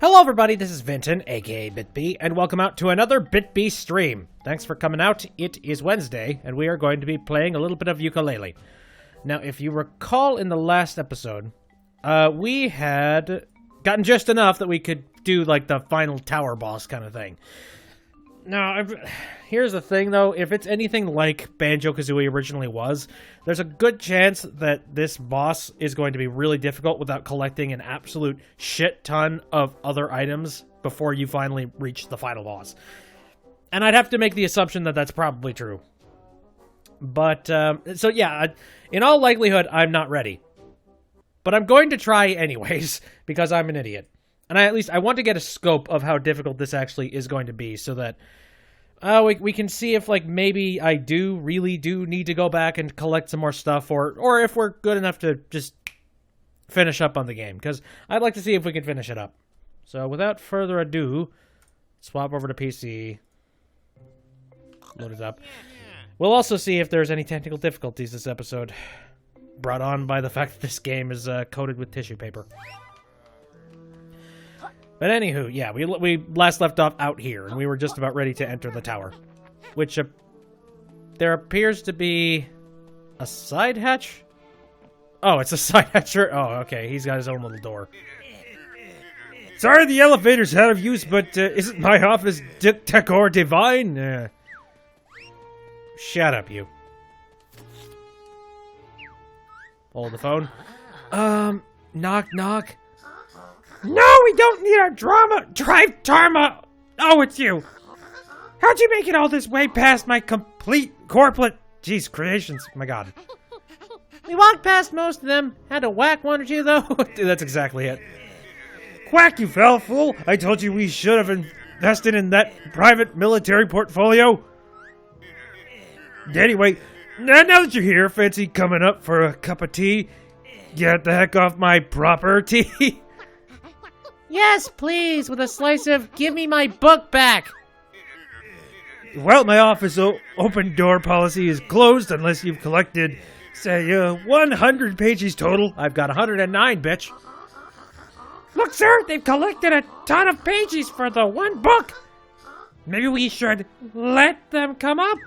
Hello everybody, this is Vinton, aka BitB, and welcome out to another BitB stream. Thanks for coming out. It is Wednesday, and we are going to be playing a little bit of Yooka-Laylee. Now, if you recall in the last episode, we had gotten just enough that we could do, like, the final tower boss kind of thing. Now, here's the thing, though. If it's anything like Banjo-Kazooie originally was, there's a good chance that this boss is going to be really difficult without collecting an absolute shit ton of other items before you finally reach the final boss. And I'd have to make the assumption that that's probably true. But, so yeah, in all likelihood, I'm not ready. But I'm going to try anyways, because I'm an idiot. And I want to get a scope of how difficult this actually is going to be, so that we can see if, like, maybe I really do need to go back and collect some more stuff, or if we're good enough to just finish up on the game, because I'd like to see if we can finish it up. So, without further ado, swap over to PC, load it up. We'll also see if there's any technical difficulties this episode, brought on by the fact that this game is coated with tissue paper. But anywho, yeah, we last left off out here, and we were just about ready to enter the tower. Which, there appears to be a side hatch? Oh, it's a side hatch. Oh, okay, he's got his own little door. Sorry the elevator's out of use, but isn't my office decor divine? Shut up, you. Hold the phone. Knock, knock. No, we don't need our drive Dharma! Oh, it's you! How'd you make it all this way past my complete corporate... Jeez, creations. Oh my god. We walked past most of them. Had to whack one or two, though. That's exactly it. Quack, you fell fool! I told you we should have invested in that private military portfolio. Anyway, now that you're here, fancy coming up for a cup of tea? Get the heck off my property! Yes, please, with a slice of give me my book back. Well, my office open door policy is closed unless you've collected, say, 100 pages total. I've got 109, bitch. Look, sir, they've collected a ton of pages for the one book. Maybe we should let them come up.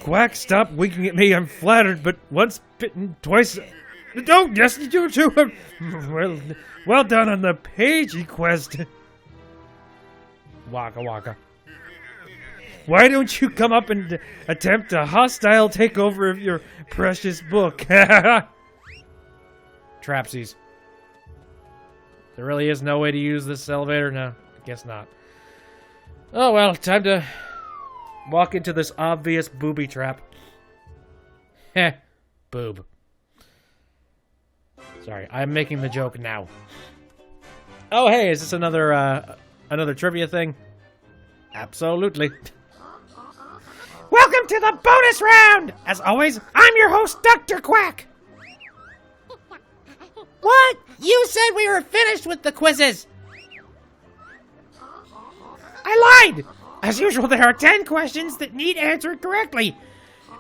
Quack, stop winking at me. I'm flattered, but once bitten, twice... Oh, yes, you too. Well done on the pagey quest. Waka waka. Why don't you come up and attempt a hostile takeover of your precious book? Trapsies. There really is no way to use this elevator? No, I guess not. Oh, well, time to walk into this obvious booby trap. Heh, boob. Sorry, I'm making the joke now. Oh, hey, is this another trivia thing? Absolutely. Welcome to the bonus round! As always, I'm your host, Dr. Quack! What? You said we were finished with the quizzes! I lied! As usual, there are 10 questions that need answered correctly,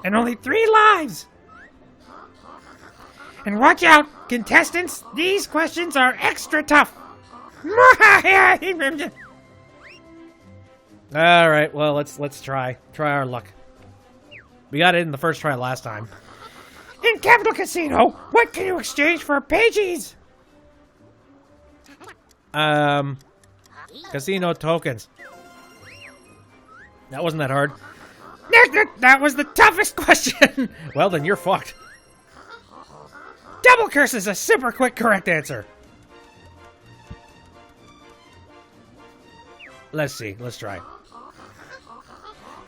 and only 3 lives! And watch out, contestants, these questions are extra tough. Alright, well, let's try our luck. We got it in the first try last time. In Capital Casino, what can you exchange for pages? Casino tokens. That wasn't that hard. That was the toughest question. Well, then you're fucked. Double curse is a super quick correct answer. Let's see. Let's try.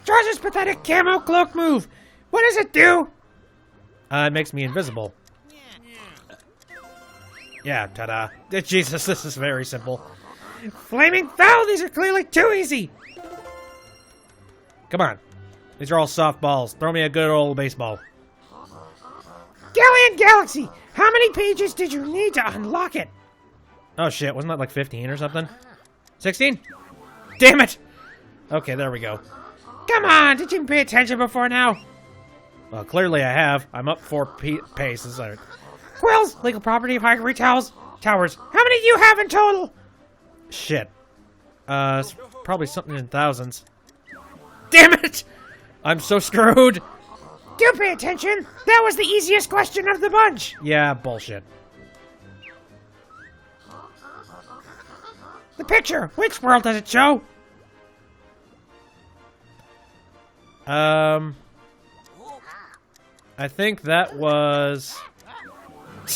George's pathetic camo cloak move. What does it do? It makes me invisible. Yeah, ta-da. Jesus, this is very simple. Flaming foul, these are clearly too easy. Come on. These are all softballs. Throw me a good old baseball. Galleon Galaxy! How many pages did you need to unlock it? Oh shit, wasn't that like 15 or something? 16? Damn it! Okay, there we go. Come on, did you pay attention before now? Well, clearly I have. I'm up 4 paces. Quills, legal property of Hickory Towels. towers. How many do you have in total? Shit. It's probably something in thousands. Damn it! I'm so screwed. Do pay attention. That was the easiest question of the bunch. Yeah, bullshit. The picture. Which world does it show? I think that was...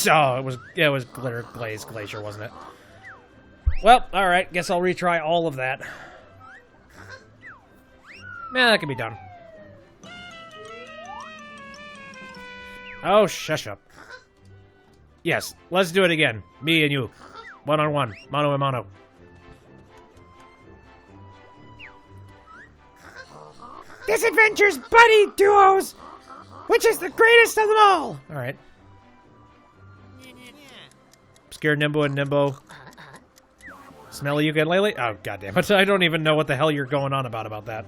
Oh, it was Glitter Glaze Glacier, wasn't it? Well, alright, guess I'll retry all of that. Yeah, that can be done. Oh, shush up. Yes, let's do it again. Me and you. One-on-one. Mano a mano. This adventure's buddy duos. Which is the greatest of them all? Alright. Obscure Nimbo and Nimbo. Smelly Yooka-Laylee? Oh, goddamn it. I don't even know what the hell you're going on about that.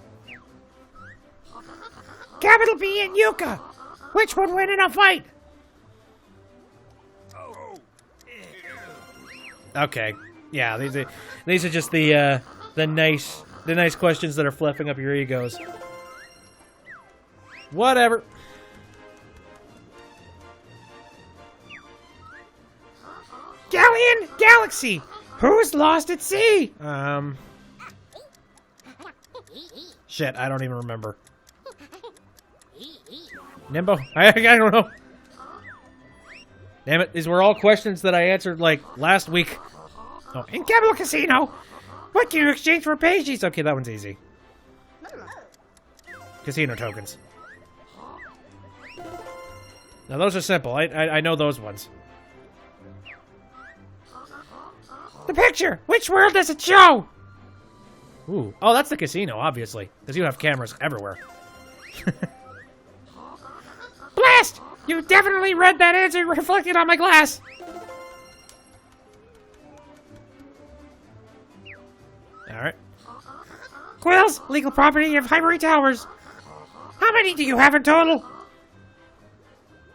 Capital B and Yooka. Which would win in a fight? Okay. Yeah, these are just the nice questions that are fluffing up your egos. Whatever. Galleon Galaxy. Who's lost at sea? Shit, I don't even remember. Nimbo? I don't know. Damn it, these were all questions that I answered, like, last week. Oh, in Capital Casino, what can you exchange for pages? Okay, that one's easy. Casino tokens. Now, those are simple. I know those ones. The picture. Which world does it show? Ooh. Oh, that's the casino, obviously. Because you have cameras everywhere. Blast! You definitely read that answer reflected on my glass. Alright. Quills, legal property of Hivory Towers. How many do you have in total?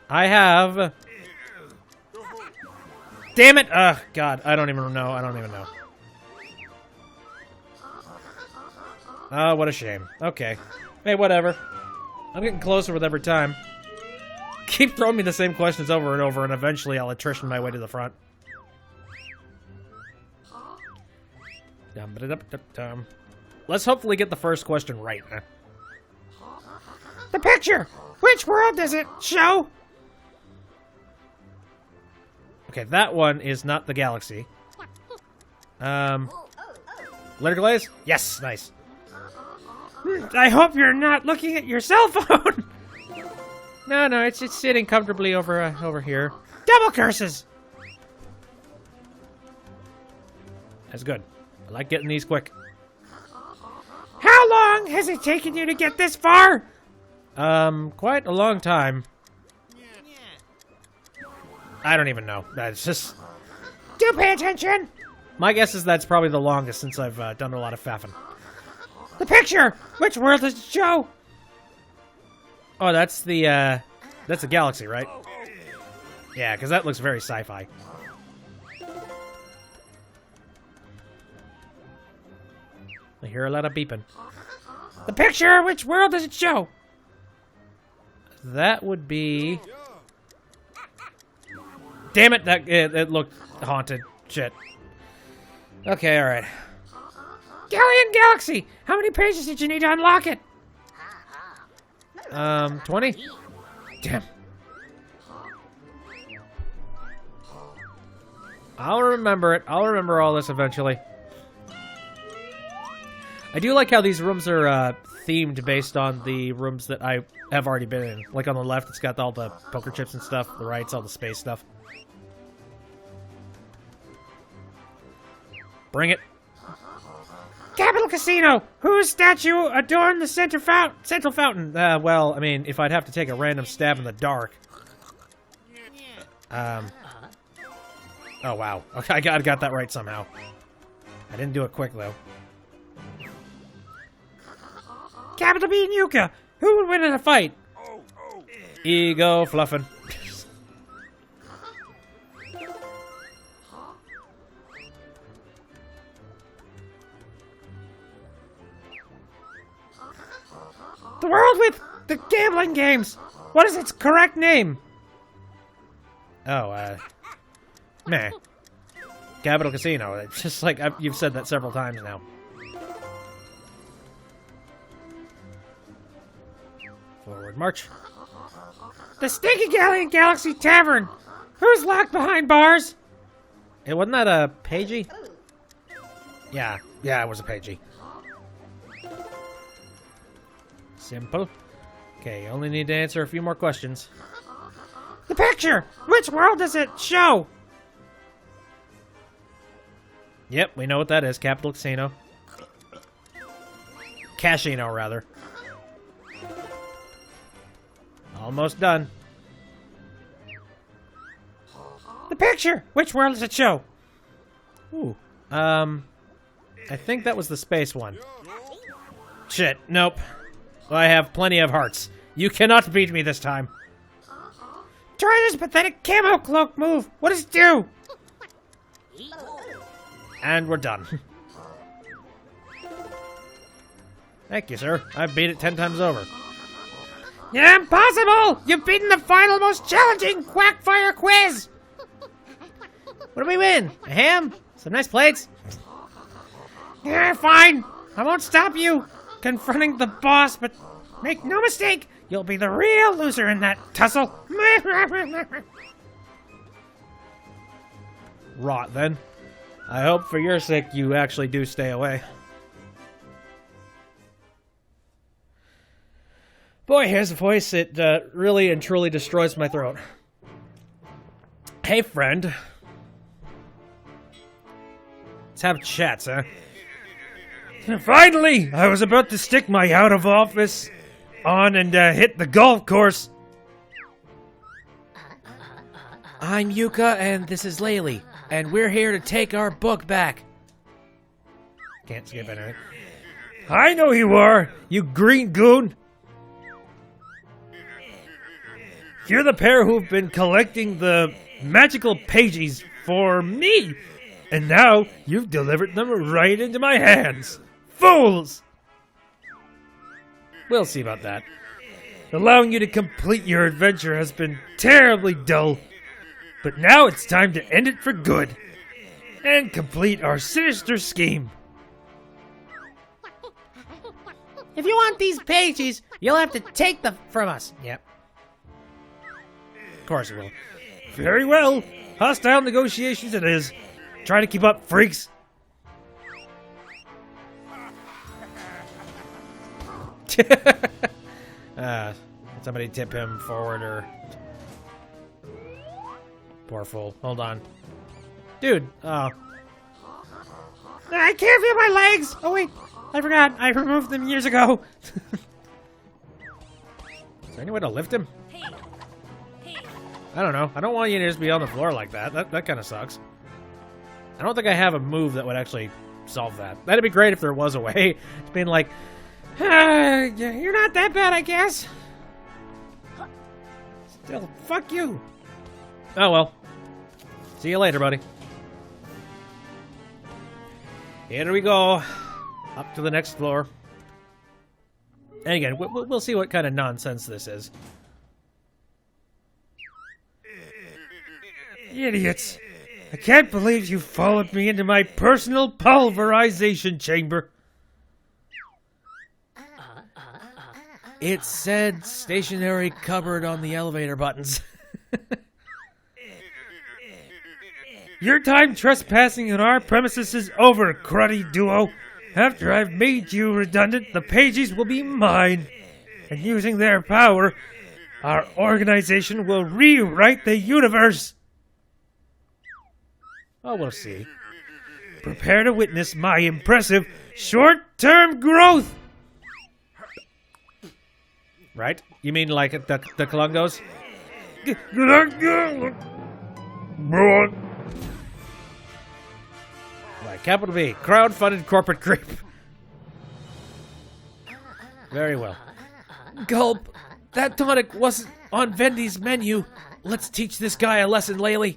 I have... Damn it! Ugh, God, I don't even know. I don't even know. Oh, what a shame. Okay. Hey, whatever. I'm getting closer with every time. Keep throwing me the same questions over and over, and eventually I'll attrition my way to the front. Let's hopefully get the first question right. The picture! Which world does it show? Okay, that one is not the galaxy. Glitter Glaze? Yes, nice. I hope you're not looking at your cell phone. No, it's sitting comfortably over here. Double curses. That's good. I like getting these quick. How long has it taken you to get this far? Quite a long time. I don't even know. That's just... Do pay attention. My guess is that's probably the longest since I've done a lot of faffing. The picture. Which world does it show? Oh, that's the galaxy, right? Yeah, because that looks very sci-fi. I hear a lot of beeping. The picture. Which world does it show? That would be... Damn it! It looked haunted. Shit. Okay, alright. Galleon Galaxy! How many pages did you need to unlock it? 20? Damn. I'll remember it. I'll remember all this eventually. I do like how these rooms are themed based on the rooms that I have already been in. Like on the left, it's got all the poker chips and stuff. The right's all the space stuff. Bring it. Capital Casino! Whose statue adorned the central fountain? Well, I mean, if I'd have to take a random stab in the dark. Oh, wow. Okay, I got that right somehow. I didn't do it quick, though. Capital B and Yooka! Who would win in a fight? Ego fluffing. The world with the gambling games. What is its correct name? Oh, meh. Capital Casino. It's just like, you've said that several times now. Forward march. The Stinky Galleon Galaxy Tavern. Who's locked behind bars? Hey, wasn't that a pagey? Yeah, it was a pagey. Simple. Okay, you only need to answer a few more questions. The picture. Which world does it show? Yep, we know what that is. Capital Casino. Casino, rather. Almost done. The picture. Which world does it show? Ooh. I think that was the space one. Shit, nope. I have plenty of hearts. You cannot beat me this time. Try this pathetic camo cloak move. What does it do? And we're done. Thank you, sir. I've beat it 10 times over. Impossible! You've beaten the final, most challenging Quackfire quiz! What do we win? A ham? Some nice plates? Yeah, fine. I won't stop you confronting the boss, but make no mistake, you'll be the real loser in that tussle. Rot, then. I hope for your sake you actually do stay away. Boy, here's a voice that really and truly destroys my throat. Hey, friend. Let's have chats, huh? Finally! I was about to stick my out of office on and hit the golf course. I'm Yooka, and this is Laylee, and we're here to take our book back. Can't skip anything. I know you are, you green goon. You're the pair who've been collecting the magical pages for me, and now you've delivered them right into my hands. Fools! We'll see about that. Allowing you to complete your adventure has been terribly dull, but now it's time to end it for good and complete our sinister scheme. If you want these pages, you'll have to take them from us. Yep. Of course it will. Very well. Hostile negotiations it is. Try to keep up, freaks. Somebody tip him forward or... Poor fool. Hold on. Dude, oh. I can't feel my legs! Oh wait, I forgot. I removed them years ago. Is there any way to lift him? I don't know. I don't want you to just be on the floor like that. That kind of sucks. I don't think I have a move that would actually solve that. That'd be great if there was a way. It's being like, you're not that bad, I guess. Still, fuck you. Oh well. See you later, buddy. Here we go. Up to the next floor. And again, we'll see what kind of nonsense this is. Idiots. I can't believe you followed me into my personal pulverization chamber. It said stationary cupboard on the elevator buttons. Your time trespassing on our premises is over, cruddy duo. After I've made you redundant, the pages will be mine. And using their power, our organization will rewrite the universe. Oh, we'll see. Prepare to witness my impressive short-term growth. Right? You mean like the Colungos? Right, capital B, crowd-funded corporate creep. Very well. Gulp, that tonic wasn't on Vendy's menu. Let's teach this guy a lesson, Laylee.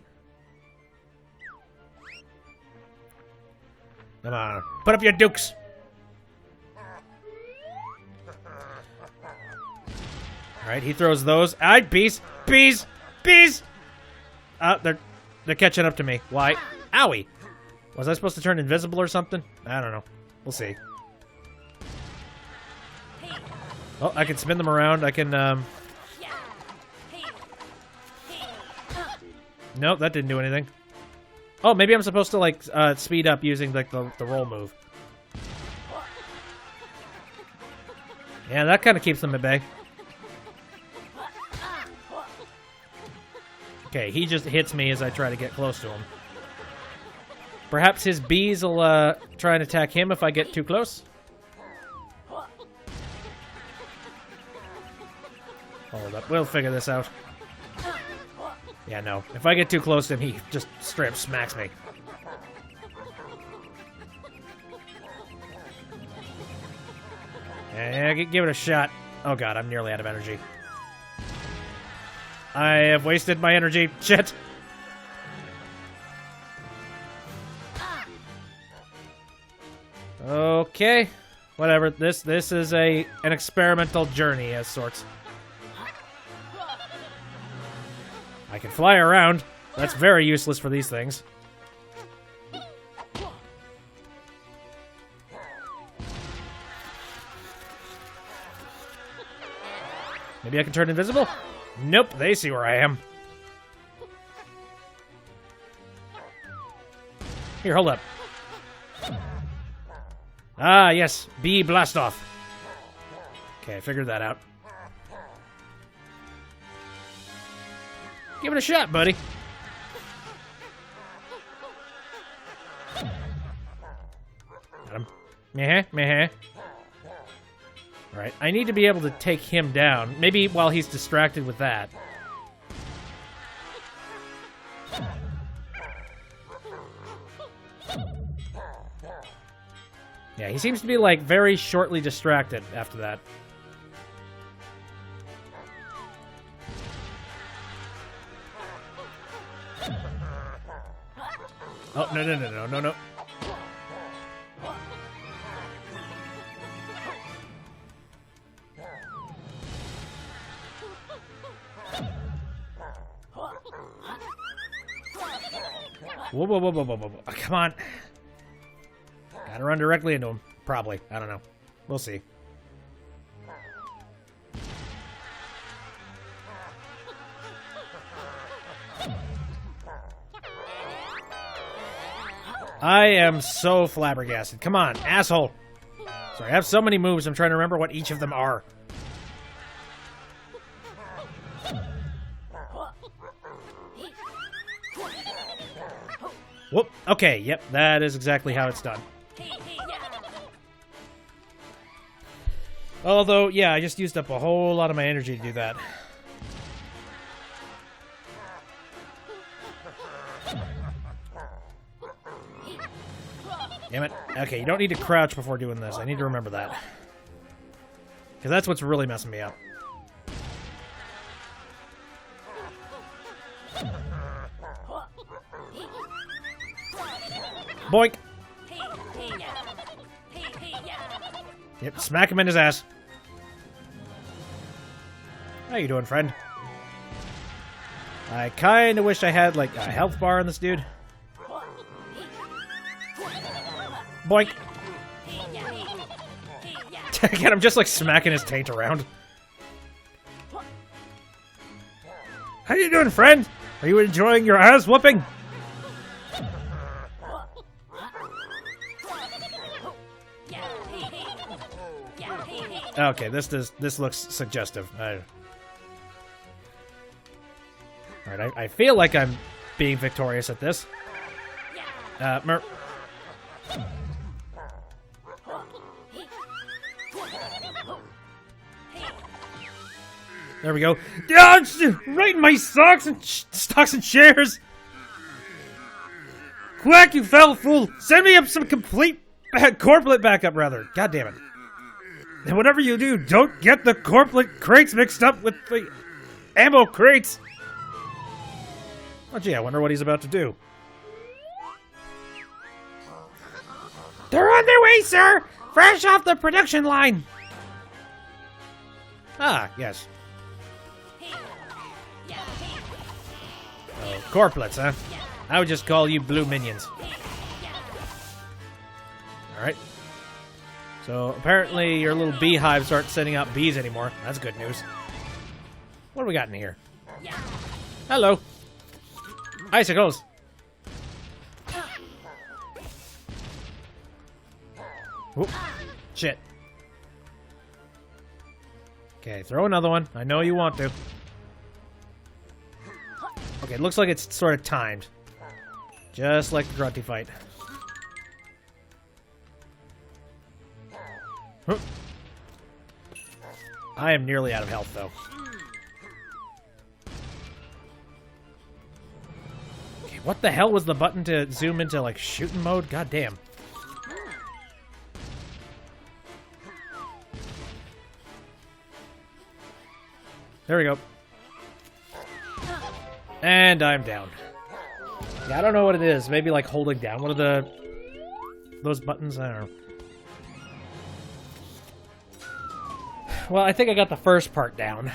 Come on, put up your dukes. Alright, he throws those. Bees! Bees! Bees! They're catching up to me. Why? Owie! Was I supposed to turn invisible or something? I don't know. We'll see. Oh, I can spin them around. I can, Nope, that didn't do anything. Oh, maybe I'm supposed to, like, speed up using, like, the roll move. Yeah, that kind of keeps them at bay. Okay, he just hits me as I try to get close to him. Perhaps his bees will, try and attack him if I get too close. Hold up, we'll figure this out. Yeah, no. If I get too close to him, he just straight up smacks me. Yeah, give it a shot. Oh god, I'm nearly out of energy. I have wasted my energy. Shit. Okay. Whatever. This is an experimental journey as sorts. I can fly around. That's very useless for these things. Maybe I can turn invisible? Nope, they see where I am. Here, hold up. Ah, yes. Bee blast off. Okay, I figured that out. Give it a shot, buddy. Got him. Meh. Alright, I need to be able to take him down. Maybe while he's distracted with that. Yeah, he seems to be, like, very shortly distracted after that. Oh, no. Whoa. Oh, come on. Gotta run directly into him. Probably. I don't know. We'll see. I am so flabbergasted. Come on, asshole. Sorry, I have so many moves, I'm trying to remember what each of them are. Whoop. Okay, yep, that is exactly how it's done. Although, yeah, I just used up a whole lot of my energy to do that. Damn it. Okay, you don't need to crouch before doing this. I need to remember that. Because that's what's really messing me up. Boink! Yep, smack him in his ass. How you doing, friend? I kinda wish I had, like, a health bar on this dude. Boink! Again, I'm just, like, smacking his taint around. How you doing, friend? Are you enjoying your ass whooping? Okay, this looks suggestive. Alright, I feel like I'm being victorious at this. There we go. Yeah, right in my socks and shares. Quack, you fell fool! Send me up some complete corplet backup, rather. God damn it! And whatever you do, don't get the corplet crates mixed up with the ammo crates. Oh gee, I wonder what he's about to do. They're on their way, sir! Fresh off the production line! Ah, yes. Oh, corplets, huh? I would just call you blue minions. Alright. So, apparently your little beehives aren't sending out bees anymore. That's good news. What do we got in here? Hello. Icicles. Oop. Shit. Okay, throw another one. I know you want to. Okay, it looks like it's sort of timed. Just like the grunty fight. Huh. I am nearly out of health, though. Okay, what the hell was the button to zoom into, like, shooting mode? God damn. There we go. And I'm down. Yeah, I don't know what it is. Maybe like holding down one of those buttons? I don't know. Well, I think I got the first part down.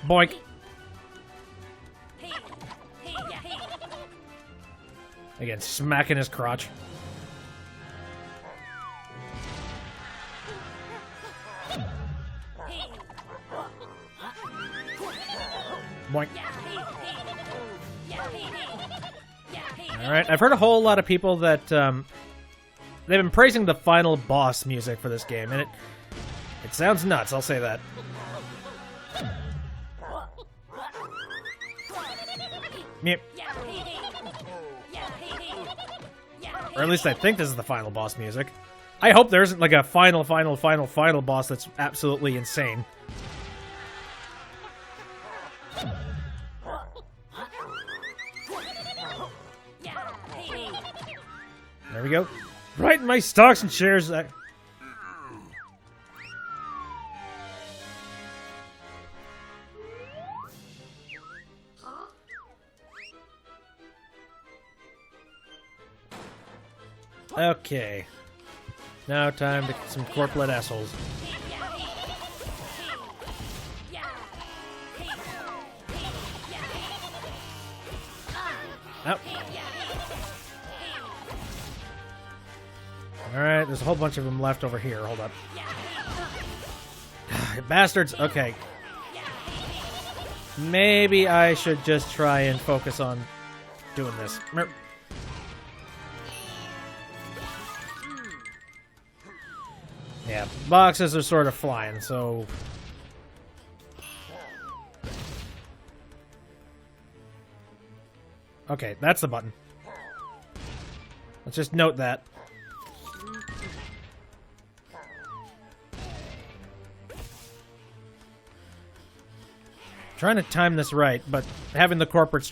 Boink. Again, smacking his crotch. Boink. Alright, I've heard a whole lot of people that, they've been praising the final boss music for this game, and it sounds nuts, I'll say that. Yep. Or at least I think this is the final boss music. I hope there isn't like a final boss that's absolutely insane. There we go. Right in my stocks and shares. Okay. Now time to get some corplet assholes. Oh. Alright, there's a whole bunch of them left over here. Hold up. Bastards. Okay. Maybe I should just try and focus on doing this. Yeah, boxes are sort of flying, so... Okay, that's the button. Let's just note that. Trying to time this right, but having the corporates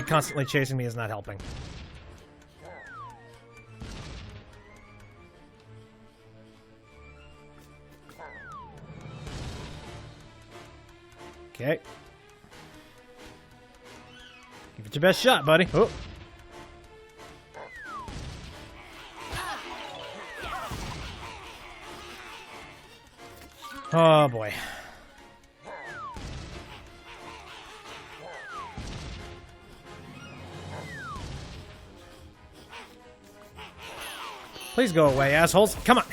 constantly chasing me is not helping. Okay. Give it your best shot, buddy. Oh. Oh, boy. Please go away, assholes. Come on.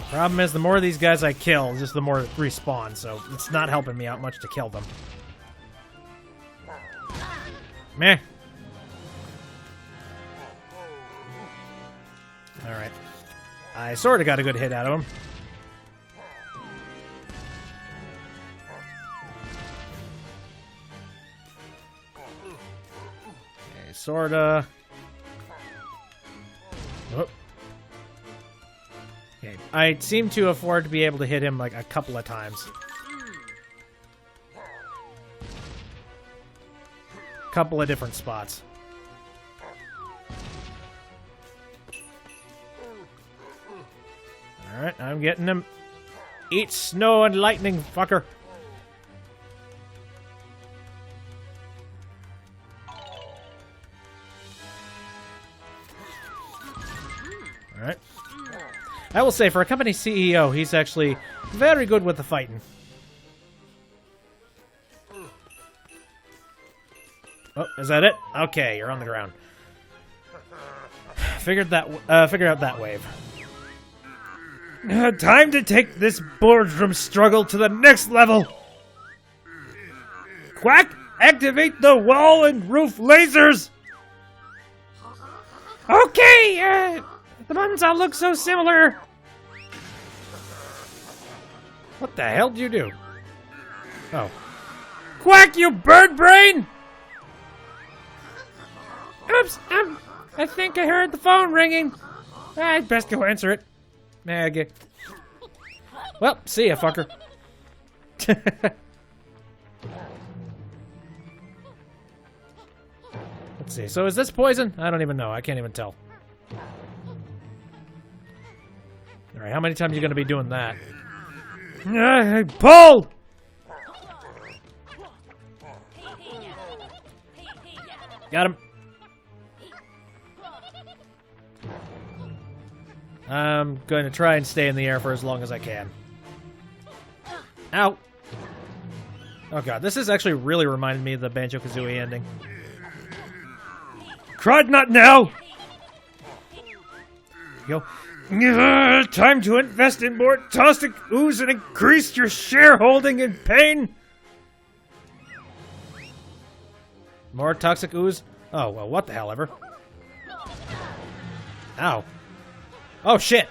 Problem is, the more of these guys I kill, just the more respawn, so it's not helping me out much to kill them. Meh. Alright. I sort of got a good hit out of him. Okay, sorta. Oh. Okay, I seem to afford to be able to hit him like a couple of times. Couple of different spots. Alright, I'm getting him. Eat snow and lightning, fucker. I will say, for a company CEO, he's actually very good with the fighting. Oh, is that it? Okay, you're on the ground. Figure out that wave. Time to take this boardroom struggle to the next level. Quack, activate the wall and roof lasers. Okay, the buttons all look so similar. What the hell did you do? Oh. Quack, you bird brain! Oops, I think I heard the phone ringing. I'd best go answer it. Okay. Well, see ya, fucker. Let's see. So is this poison? I don't even know. I can't even tell. Alright, how many times are you going to be doing that? Pull! Got him. I'm going to try and stay in the air for as long as I can. Ow. Oh god, this is actually really reminding me of the Banjo-Kazooie ending. Crud, not now! Yo. Time to invest in more toxic ooze and increase your shareholding in pain! More toxic ooze? Oh, well, what the hell ever. Ow. Oh, shit!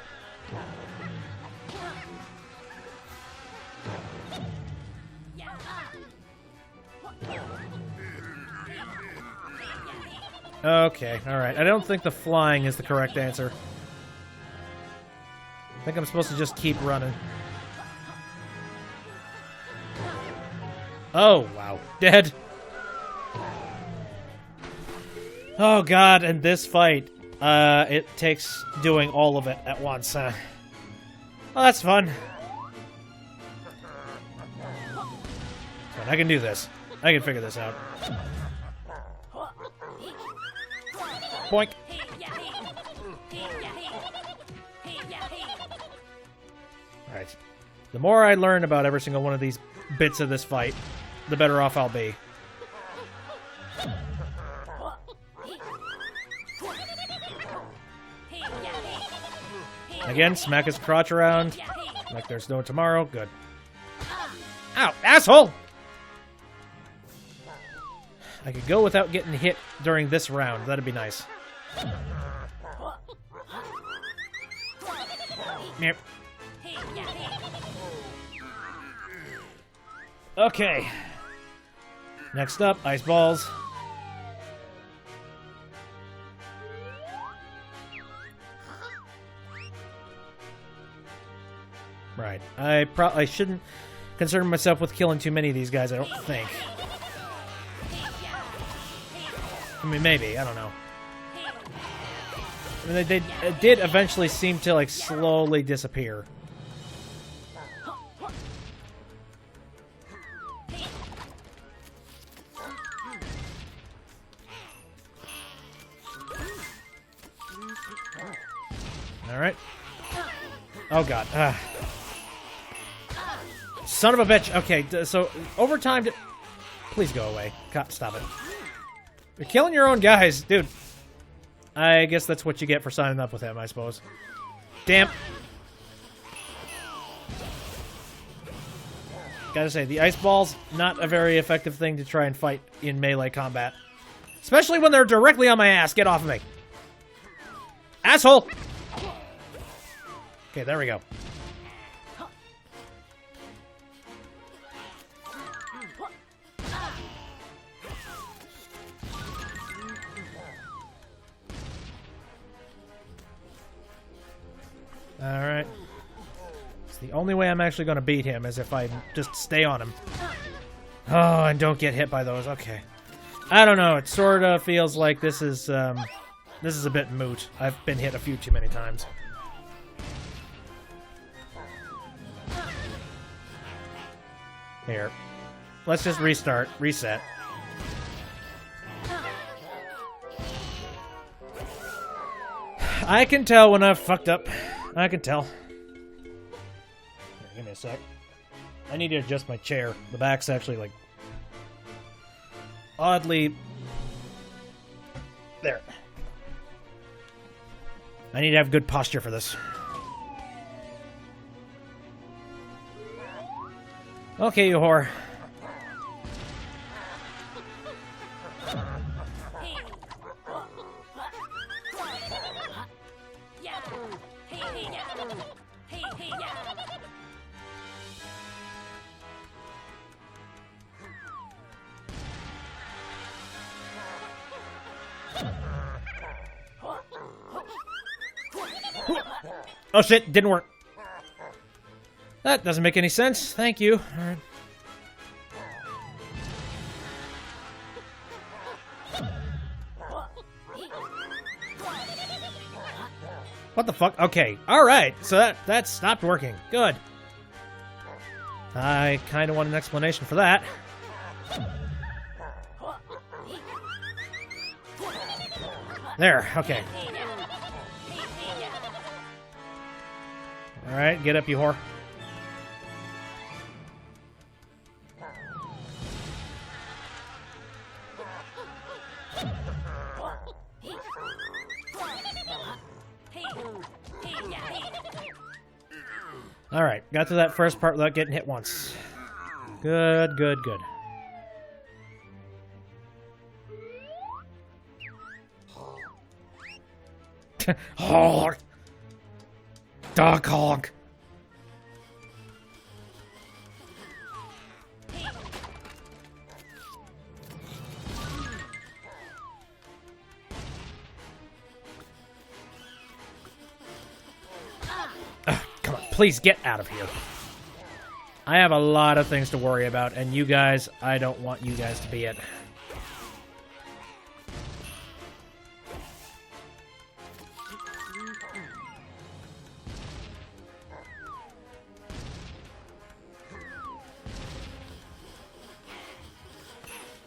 Okay, alright. I don't think the flying is the correct answer. I think I'm supposed to just keep running. Oh, wow. Dead. Oh, God, and this fight, it takes doing all of it at once. Well, that's fun. But I can do this. I can figure this out. Boink. Alright. The more I learn about every single one of these bits of this fight, the better off I'll be. Again, smack his crotch around like there's no tomorrow. Good. Ow, asshole! I could go without getting hit during this round. That'd be nice. Yep. Okay. Next up, ice balls. Right. I shouldn't concern myself with killing too many of these guys, I don't think. I mean, maybe. I don't know. I mean, they did eventually seem to, like, slowly disappear. Alright. Oh, God. Son of a bitch. Okay, so, over time... Please go away. Stop it. You're killing your own guys. Dude. I guess that's what you get for signing up with him, I suppose. Damn. Gotta say, the ice balls, not a very effective thing to try and fight in melee combat. Especially when they're directly on my ass. Get off of me. Asshole! Okay, there we go. Alright. It's the only way I'm actually going to beat him is if I just stay on him. Oh, and don't get hit by those. Okay. I don't know. It sort of feels like this is a bit moot. I've been hit a few too many times. Here. Let's just reset. I can tell when I've fucked up. I can tell. Here, give me a sec. I need to adjust my chair. The back's actually, like, oddly... There. I need to have good posture for this. Okay, you whore. Oh shit, didn't work. That doesn't make any sense. Thank you. Alright. What the fuck? Okay. Alright, so that stopped working. Good. I kind of want an explanation for that. There, okay. Alright, get up, you whore. Alright, got to that first part without getting hit once. Good, good, good. Hog! Dog hog! Come on, please get out of here. I have a lot of things to worry about, and you guys, I don't want you guys to be it.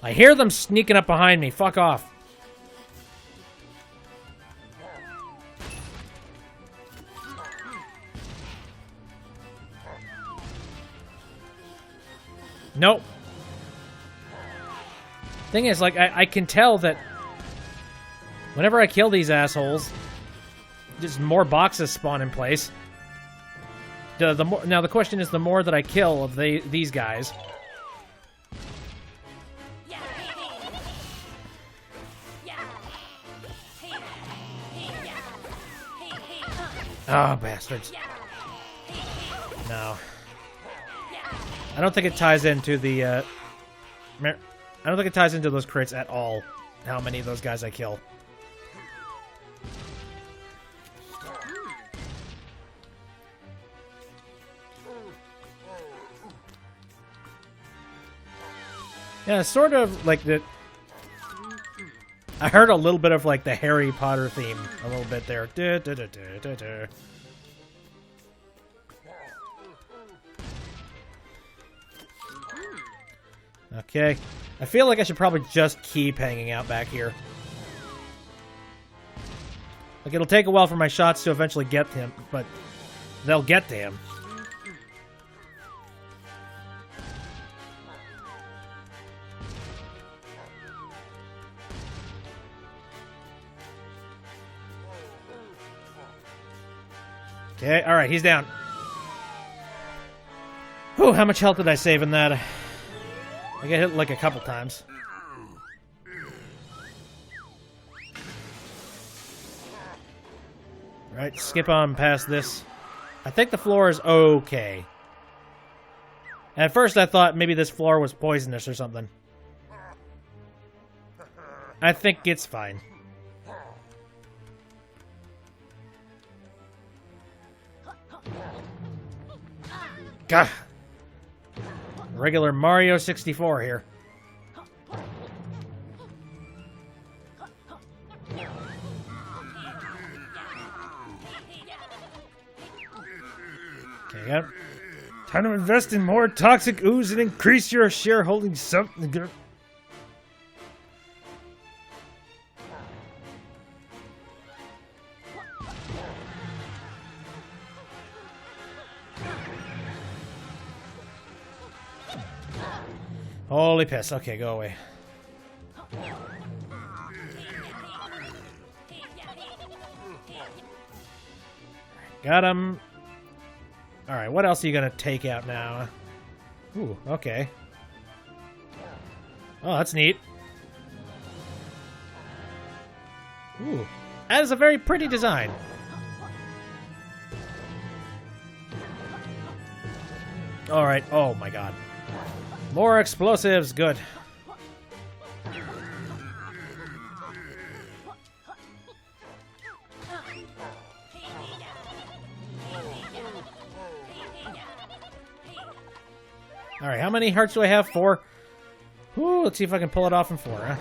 I hear them sneaking up behind me. Fuck off. Nope. Thing is, like, I can tell that whenever I kill these assholes, just more boxes spawn in place. The more, now, the question is, the more that I kill of these guys... Oh, bastards. No. I don't think it ties into the, I don't think it ties into those crits at all, how many of those guys I kill. Yeah, sort of like the... I heard a little bit of, like, the Harry Potter theme a little bit there. Okay. I feel like I should probably just keep hanging out back here. Like, it'll take a while for my shots to eventually get to him, but they'll get to him. Okay, alright, he's down. Whew, how much health did I save in that? I got hit like a couple times. Right, skip on past this. I think the floor is okay. At first I thought maybe this floor was poisonous or something. I think it's fine. Gah! Regular Mario 64 here. Okay, yep. Time to invest in more toxic ooze and increase your shareholding something good. Holy piss. Okay, go away. Got him. Alright, what else are you gonna take out now? Ooh, okay. Oh, that's neat. Ooh, that is a very pretty design. Alright, oh my god. More explosives, good. Alright, how many hearts do I have? 4? Ooh, let's see if I can pull it off in 4, huh?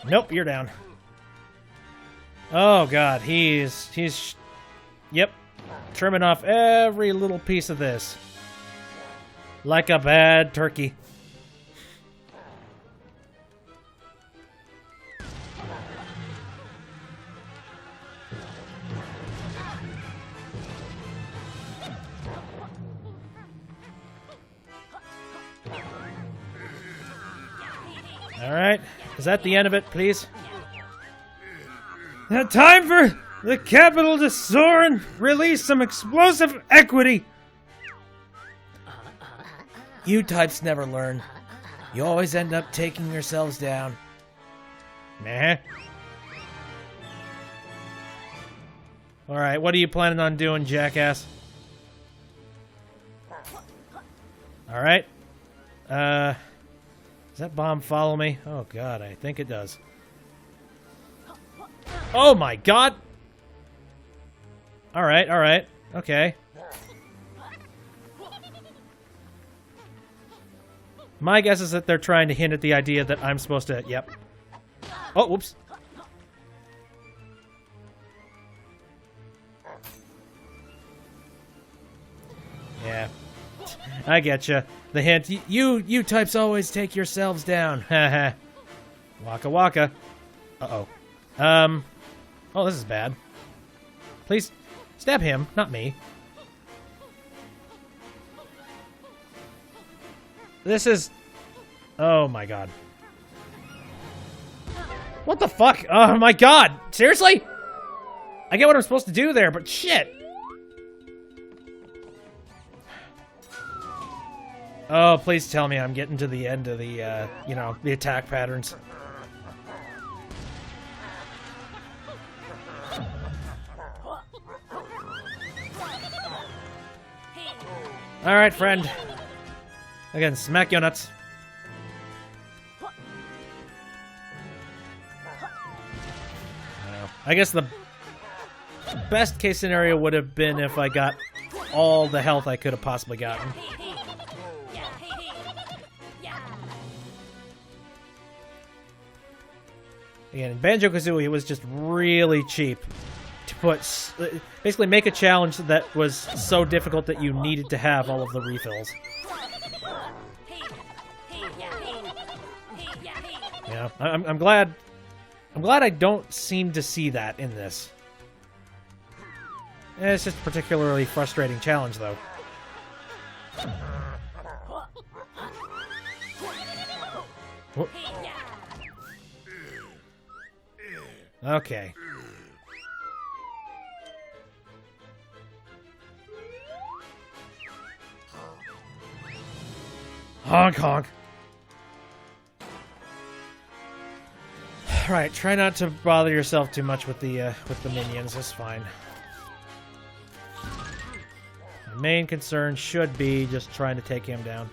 Nope, you're down. Oh god, he's yep, trimming off every little piece of this. Like a bad turkey. Alright, is that the end of it, please? Now time for the capital to soar and release some explosive equity! You types never learn. You always end up taking yourselves down. Nah. Alright, what are you planning on doing, jackass? Alright. Does that bomb follow me? Oh god, I think it does. Oh my god! Alright, alright. Okay. My guess is that they're trying to hint at the idea that I'm supposed to... Yep. Oh, whoops. Yeah. I getcha. The hint. You types always take yourselves down. Haha. Waka waka. Uh-oh. Oh, this is bad. Please stab him, not me. This is... Oh my god. What the fuck? Oh my god! Seriously? I get what I'm supposed to do there, but shit! Oh, please tell me I'm getting to the end of the, you know, the attack patterns. Alright, friend. Again, smack your nuts. I guess the best case scenario would have been if I got all the health I could have possibly gotten. Again, in Banjo-Kazooie, it was just really cheap to put... Basically make a challenge that was so difficult that you needed to have all of the refills. Yeah, I'm glad I don't seem to see that in this. It's just a particularly frustrating challenge, though. Whoop. Okay. Honk honk. Right, try not to bother yourself too much with the minions. That's fine. My main concern should be just trying to take him down.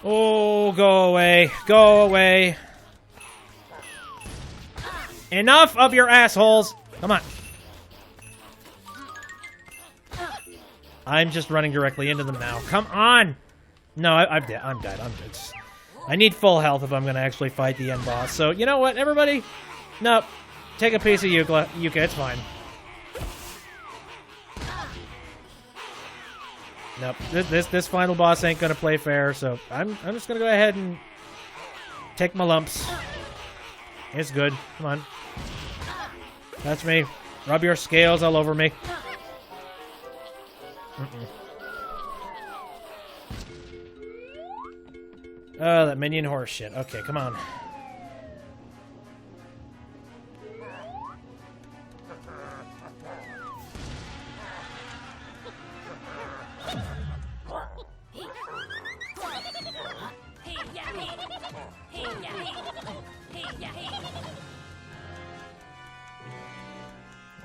Oh, go away. Go away. Enough of your assholes. Come on. I'm just running directly into them now. Come on! No, I'm dead. I'm dead. I need full health if I'm going to actually fight the end boss. So, you know what, everybody? Nope. Take a piece of Yuka. It's fine. Nope. This final boss ain't going to play fair, so I'm just going to go ahead and take my lumps. It's good. Come on. That's me. Rub your scales all over me. Oh, that minion horse shit. Okay, come on.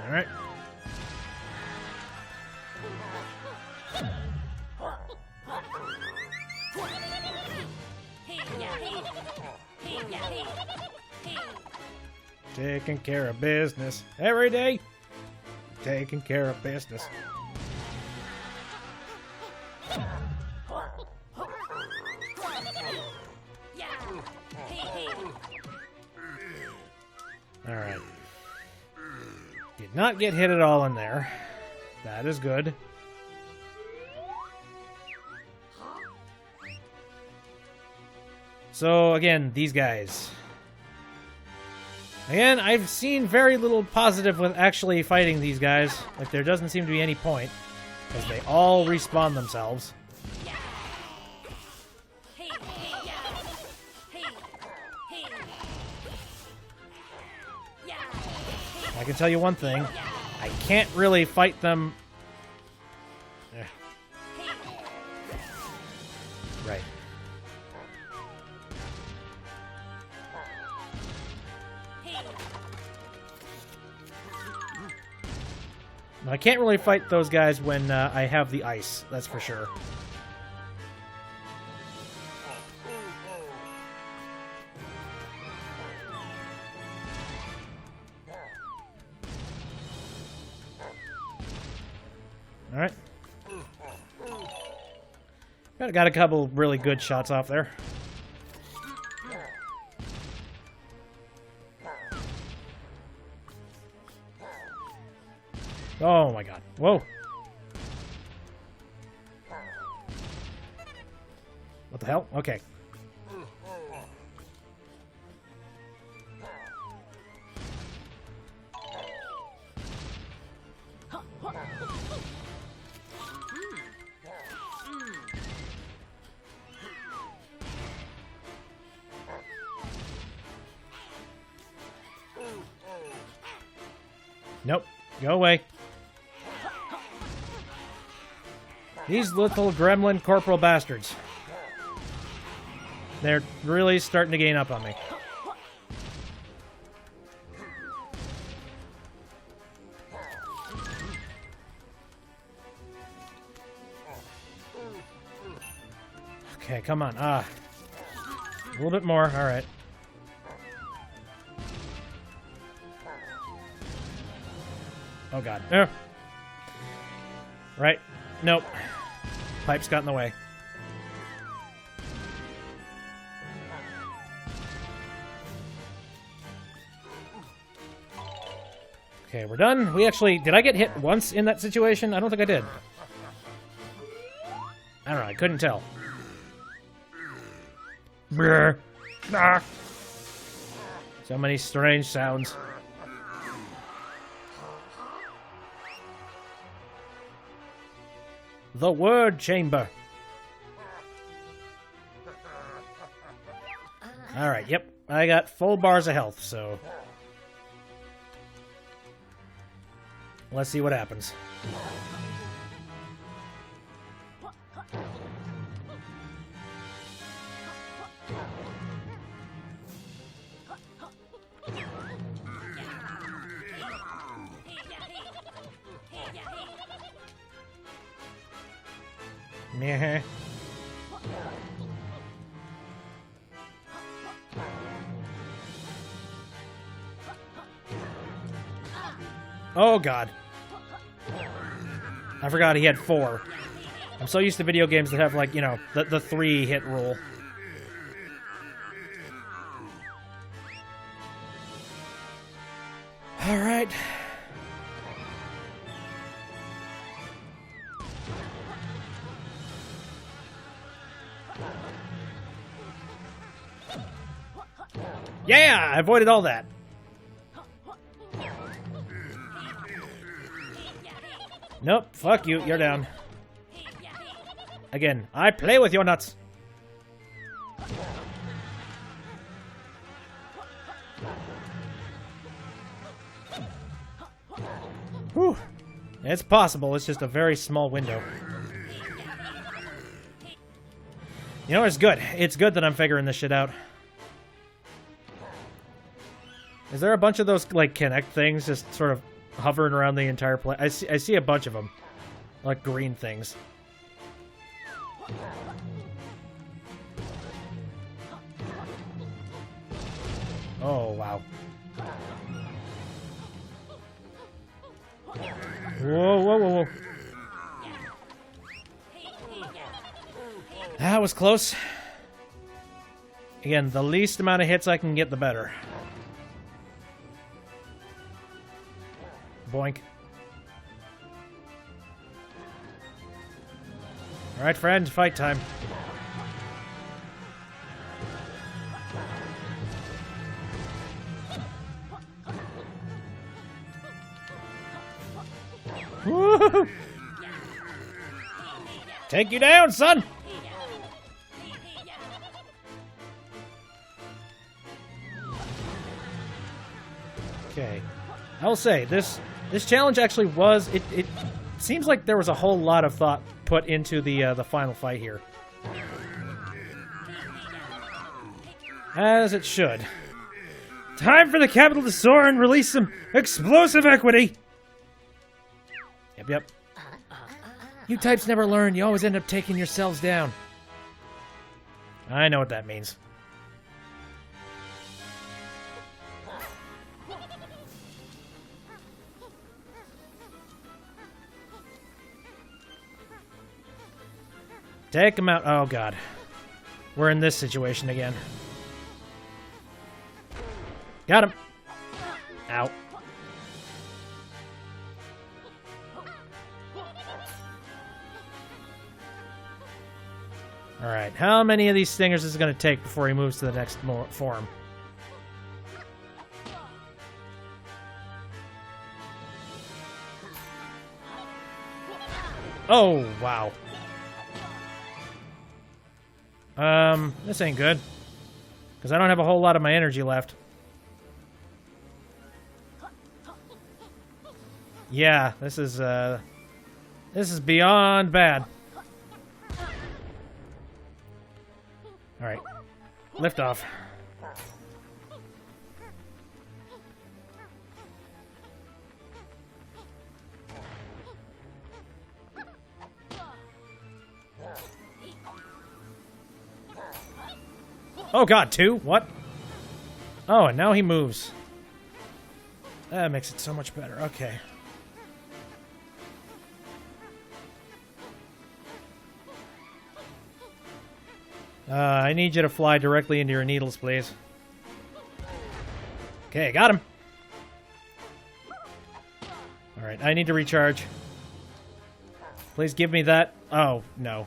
All right. Taking care of business every day. Taking care of business. All right. Did not get hit at all in there. That is good. So, again, these guys. Again, I've seen very little positive with actually fighting these guys. Like, there doesn't seem to be any point, because they all respawn themselves. I can tell you one thing. I can't really fight them... Right. I can't really fight those guys when I have the ice, that's for sure. Alright. Got a couple really good shots off there. Oh my god. Whoa. What the hell? Okay. Nope. Go away. These little gremlin corporal bastards. They're really starting to gain up on me. Okay, come on. A little bit more. All right. Oh, God. Right. Nope. Pipes got in the way. Okay, we're done. We actually... Did I get hit once in that situation? I don't think I did. I don't know. I couldn't tell. Brr. Ah. So many strange sounds. The word chamber. Alright, yep. I got full bars of health, so... Let's see what happens. Meh. Oh, God. I forgot he had 4. I'm so used to video games that have, like, you know, the 3-hit rule. Alright. Yeah! I avoided all that. Nope, fuck you, you're down. Again, I play with your nuts. Whew. It's possible, it's just a very small window. You know, it's good. It's good that I'm figuring this shit out. Is there a bunch of those, like, Kinect things just sort of hovering around the entire place? I see a bunch of them. Like green things. Oh, wow. Whoa, whoa, whoa, whoa. That was close. Again, the least amount of hits I can get, the better. Boink. Alright, friend, fight time. Woo! Take you down, son! Okay. I'll say, this challenge actually was... It seems like there was a whole lot of thought put into the final fight here. As it should. Time for the capital to soar and release some explosive equity! Yep, yep. You types never learn. You always end up taking yourselves down. I know what that means. Take him out. Oh, God. We're in this situation again. Got him. Ow. Alright, how many of these stingers is it going to take before he moves to the next form? Oh, wow. This ain't good. Because I don't have a whole lot of my energy left. Yeah, this is beyond bad. Alright. Lift off. Oh God, 2? What? Oh, and now he moves. That makes it so much better. Okay. I need you to fly directly into your needles, please. Okay, got him. Alright, I need to recharge. Please give me that. Oh, no.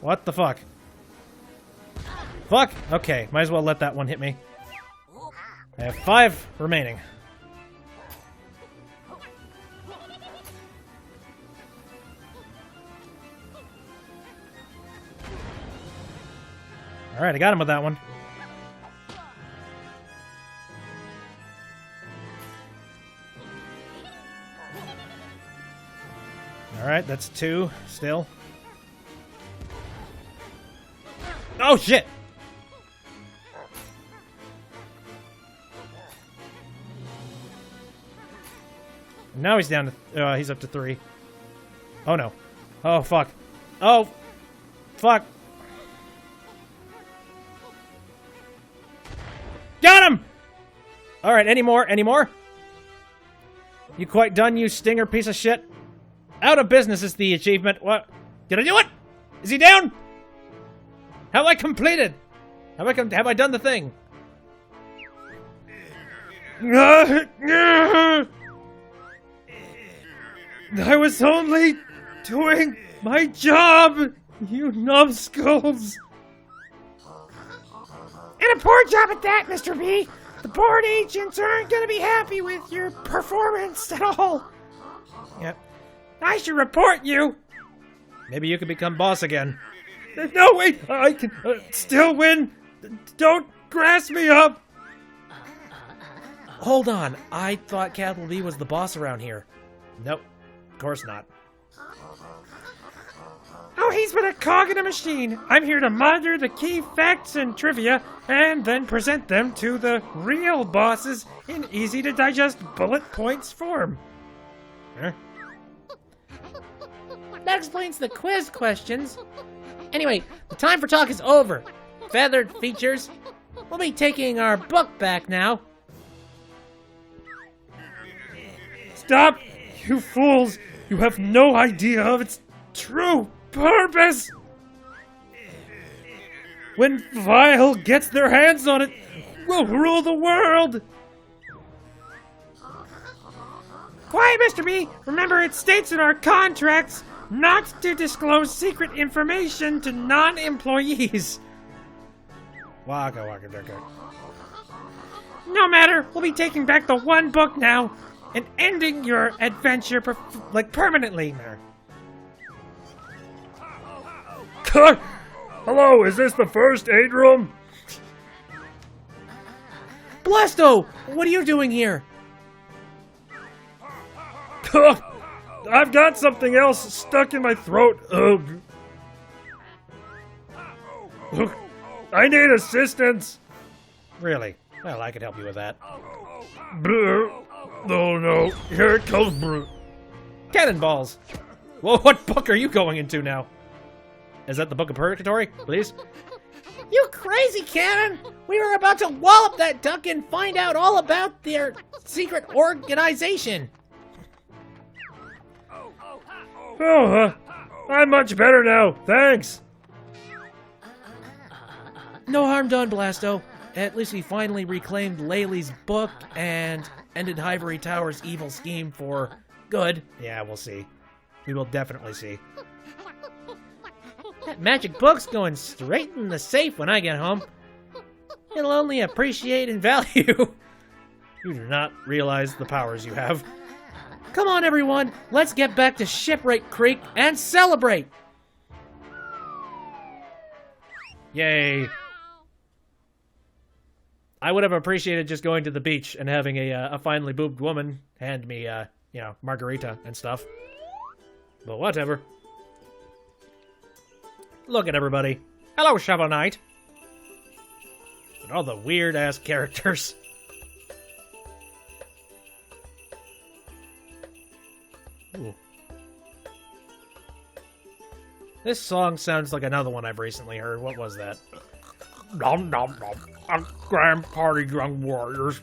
What the fuck? Fuck! Okay, might as well let that one hit me. I have 5 remaining. Alright, I got him with that one. Alright, that's 2 still. Oh, shit! Now he's down to... he's up to 3. Oh, no. Oh, fuck. Oh! Fuck! Got him! Alright, any more? Any more? You quite done, you stinger piece of shit? Out of business is the achievement. What? Did I do it? Is he down? Have I completed? Have I done the thing? I was only doing my job, you numbskulls. And a poor job at that, Mr. B. The board agents aren't going to be happy with your performance at all. Yep. I should report you. Maybe you can become boss again. No, wait, I can still win. Don't grass me up. Hold on, I thought Capital B was the boss around here. Nope, of course not. Oh, he's but a cog in a machine. I'm here to monitor the key facts and trivia, and then present them to the real bosses in easy-to-digest bullet points form. Huh? That explains the quiz questions. Anyway, the time for talk is over. Feathered features. We'll be taking our book back now. Stop, you fools! You have no idea of its true purpose! When Vile gets their hands on it, we'll rule the world! Quiet, Mr. B! Remember, it states in our contracts not to disclose secret information to non-employees. Waka durka. No matter, we'll be taking back the one book now and ending your adventure permanently. Hello, is this the first aid room? Blasto, what are you doing here? I've got something else stuck in my throat. I need assistance. Really? Well, I could help you with that. Oh no, here it comes. Cannonballs! Well, what book are you going into now? Is that the Book of Purgatory, please? You crazy cannon! We were about to wallop that duck and find out all about their secret organization. Oh, I'm much better now, thanks. No harm done, Blasto. At least we finally reclaimed Laylee's book and ended Ivory Tower's evil scheme for good. Yeah, we'll see. We will definitely see. That magic book's going straight in the safe when I get home. It'll only appreciate in value. You do not realize the powers you have. Come on, everyone. Let's get back to Shipwreck Creek and celebrate. Yay. I would have appreciated just going to the beach and having a finely boobed woman hand me, margarita and stuff. But whatever. Look at everybody. Hello, Shovel Knight. And all the weird-ass characters. Ooh. This song sounds like another one I've recently heard. What was that? Nom nom nom. A grand party, young warriors.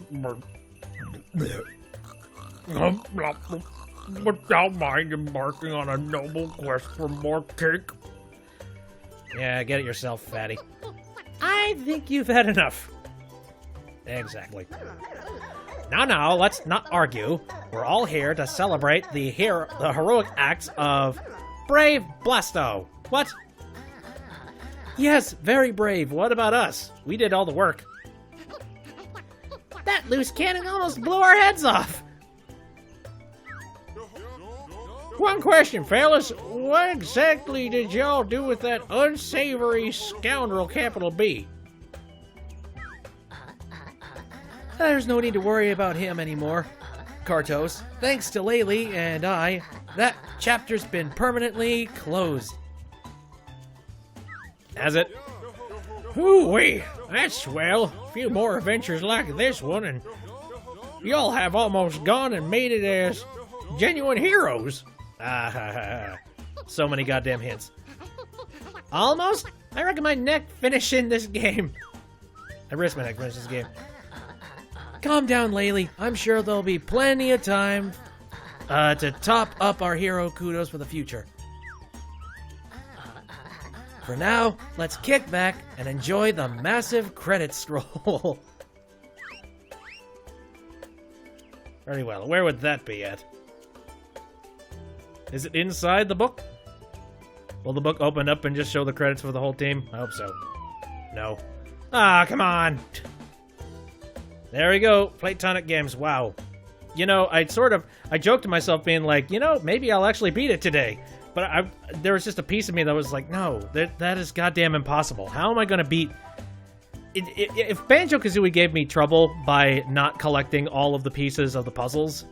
Without mind embarking on a noble quest for more cake. Yeah, get it yourself, fatty. I think you've had enough. Exactly. Now, let's not argue. We're all here to celebrate the heroic acts of brave Blasto. What? Yes, very brave. What about us? We did all the work. That loose cannon almost blew our heads off. One question, fellas. What exactly did y'all do with that unsavory scoundrel, Capital B? There's no need to worry about him anymore, Kartos. Thanks to Laylee and I, that chapter's been permanently closed. Has it? Hoo-wee, that's swell. A few more adventures like this one, and y'all have almost gone and made it as genuine heroes. Ah ha ha. So many goddamn hints. Almost? I reckon my neck finishing this game. I risk my neck finishing this game. Calm down, Laylee. I'm sure there'll be plenty of time to top up our hero kudos for the future. For now, let's kick back and enjoy the massive credit scroll. Very well. Where would that be at? Is it inside the book? Will the book open up and just show the credits for the whole team? I hope so. No. Ah, come on! There we go. Platonic Games. Wow. You know, I joked to myself being like, you know, maybe I'll actually beat it today. But there was just a piece of me that was like, no, that is goddamn impossible. How am I going to beat... If Banjo-Kazooie gave me trouble by not collecting all of the pieces of the puzzles...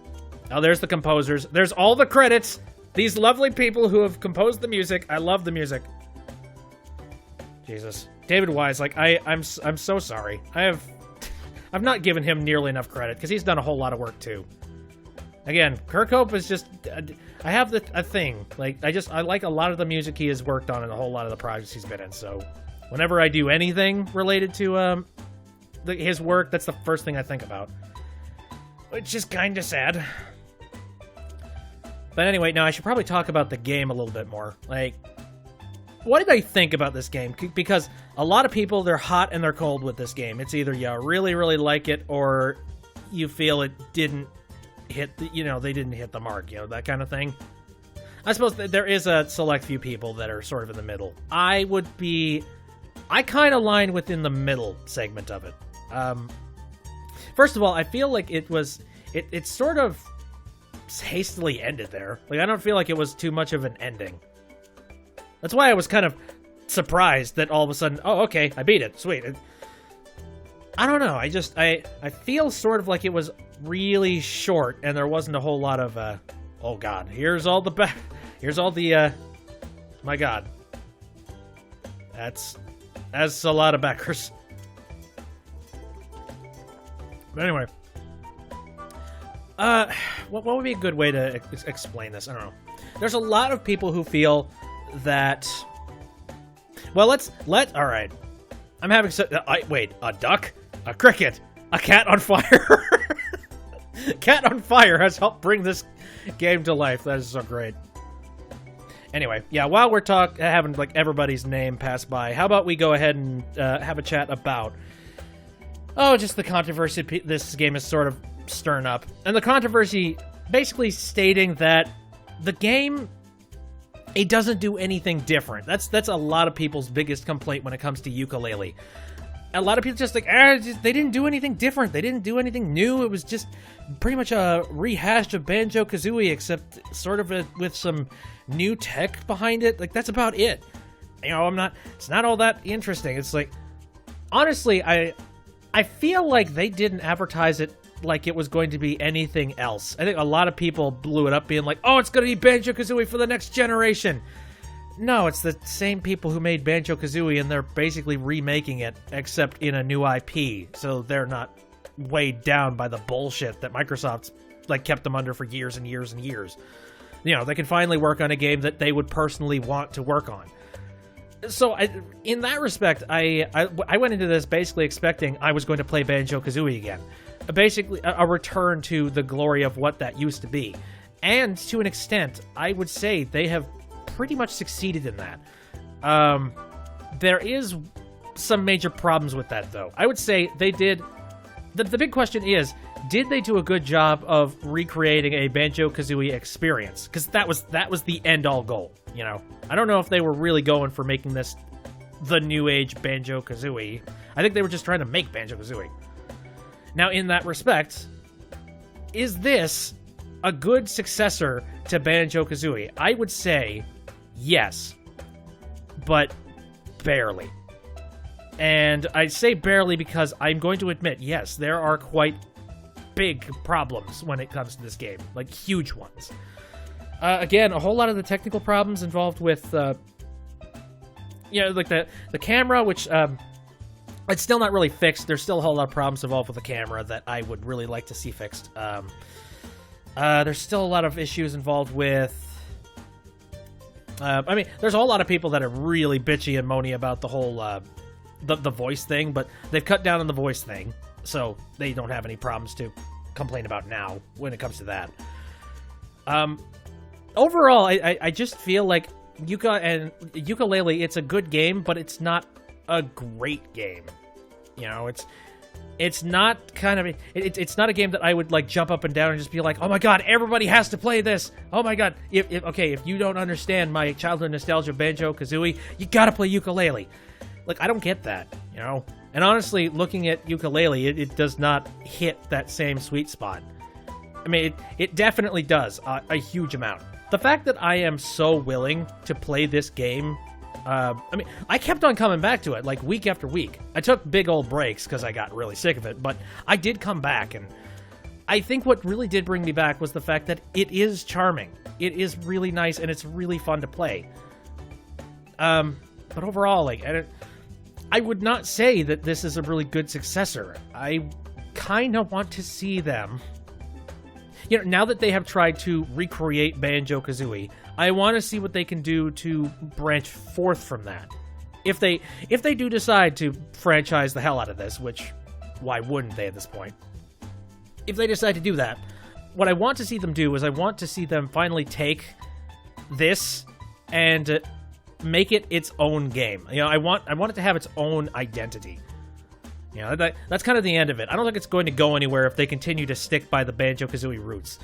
Oh, there's the composers. There's all the credits. These lovely people who have composed the music. I love the music. Jesus. David Wise, like, I'm so sorry. I've not given him nearly enough credit, because he's done a whole lot of work, too. Again, Kirkhope is just... I have a thing. Like, I like a lot of the music he has worked on and a whole lot of the projects he's been in, so... Whenever I do anything related to, his work, that's the first thing I think about. Which is kinda sad. But anyway, now I should probably talk about the game a little bit more. Like, what did I think about this game? Because a lot of people, they're hot and they're cold with this game. It's either you really, really like it, or you feel it didn't hit the, they didn't hit the mark, that kind of thing. I suppose there is a select few people that are sort of in the middle. I kind of line within the middle segment of it. First of all, I feel like it sort of hastily ended there. Like, I don't feel like it was too much of an ending. That's why I was kind of surprised that all of a sudden, oh, okay, I beat it. Sweet. I don't know. I feel sort of like it was really short, and there wasn't a whole lot of, oh god, here's all the, my god. That's a lot of backers. But anyway. What would be a good way to explain this? I don't know. There's a lot of people who feel that... Well, alright. I'm having wait, a duck? A cricket? A cat on fire? Cat on Fire has helped bring this game to life. That is so great. Anyway, yeah, while we're having like everybody's name pass by, how about we go ahead and have a chat about just the controversy this game is sort of stirring up. And the controversy basically stating that the game, it doesn't do anything different. That's a lot of people's biggest complaint when it comes to Yooka-Laylee. A lot of people just like, they didn't do anything different. They didn't do anything new. It was just pretty much a rehash of Banjo-Kazooie, except sort of with some new tech behind it. Like, that's about it. It's not all that interesting. It's like, honestly, I feel like they didn't advertise it like it was going to be anything else. I think a lot of people blew it up being like, oh, it's going to be Banjo-Kazooie for the next generation. No, it's the same people who made Banjo-Kazooie, and they're basically remaking it, except in a new IP, so they're not weighed down by the bullshit that Microsoft's kept them under for years and years and years. They can finally work on a game that they would personally want to work on. So, in that respect, I went into this basically expecting I was going to play Banjo-Kazooie again. Basically, a return to the glory of what that used to be. And, to an extent, I would say they have pretty much succeeded in that. There is some major problems with that, though. I would say they did... The big question is, did they do a good job of recreating a Banjo-Kazooie experience? Because that was the end-all goal, I don't know if they were really going for making this the new age Banjo-Kazooie. I think they were just trying to make Banjo-Kazooie. Now, in that respect, is this a good successor to Banjo-Kazooie? I would say yes, but barely. And I say barely because I'm going to admit, yes, there are quite big problems when it comes to this game, like huge ones. Again, a whole lot of the technical problems involved with, like the camera, which it's still not really fixed. There's still a whole lot of problems involved with the camera that I would really like to see fixed. There's still a lot of issues involved with... there's a whole lot of people that are really bitchy and moany about the whole, the voice thing, but they've cut down on the voice thing, so they don't have any problems to complain about now when it comes to that. Overall, I just feel like Yooka-Laylee, it's a good game, but it's not a great game. You know, it's not it's not a game that I would like jump up and down and just be like, oh my god, everybody has to play this. Oh my god, if you don't understand my childhood nostalgia Banjo-Kazooie, you gotta play Yooka-Laylee. Like, I don't get that, you know? And honestly, looking at Yooka-Laylee, it does not hit that same sweet spot. I mean, it definitely does a huge amount. The fact that I am so willing to play this game, I mean, I kept on coming back to it, like, week after week. I took big old breaks because I got really sick of it, but I did come back, and I think what really did bring me back was the fact that it is charming. It is really nice, and it's really fun to play. But overall, like, I would not say that this is a really good successor. I kind of want to see them... You know, now that they have tried to recreate Banjo-Kazooie, I want to see what they can do to branch forth from that. If they do decide to franchise the hell out of this, which, why wouldn't they at this point? If they decide to do that, what I want to see them do is I want to see them finally take this and make it its own game. You know, I want it to have its own identity. You know, that's kind of the end of it. I don't think it's going to go anywhere if they continue to stick by the Banjo-Kazooie roots.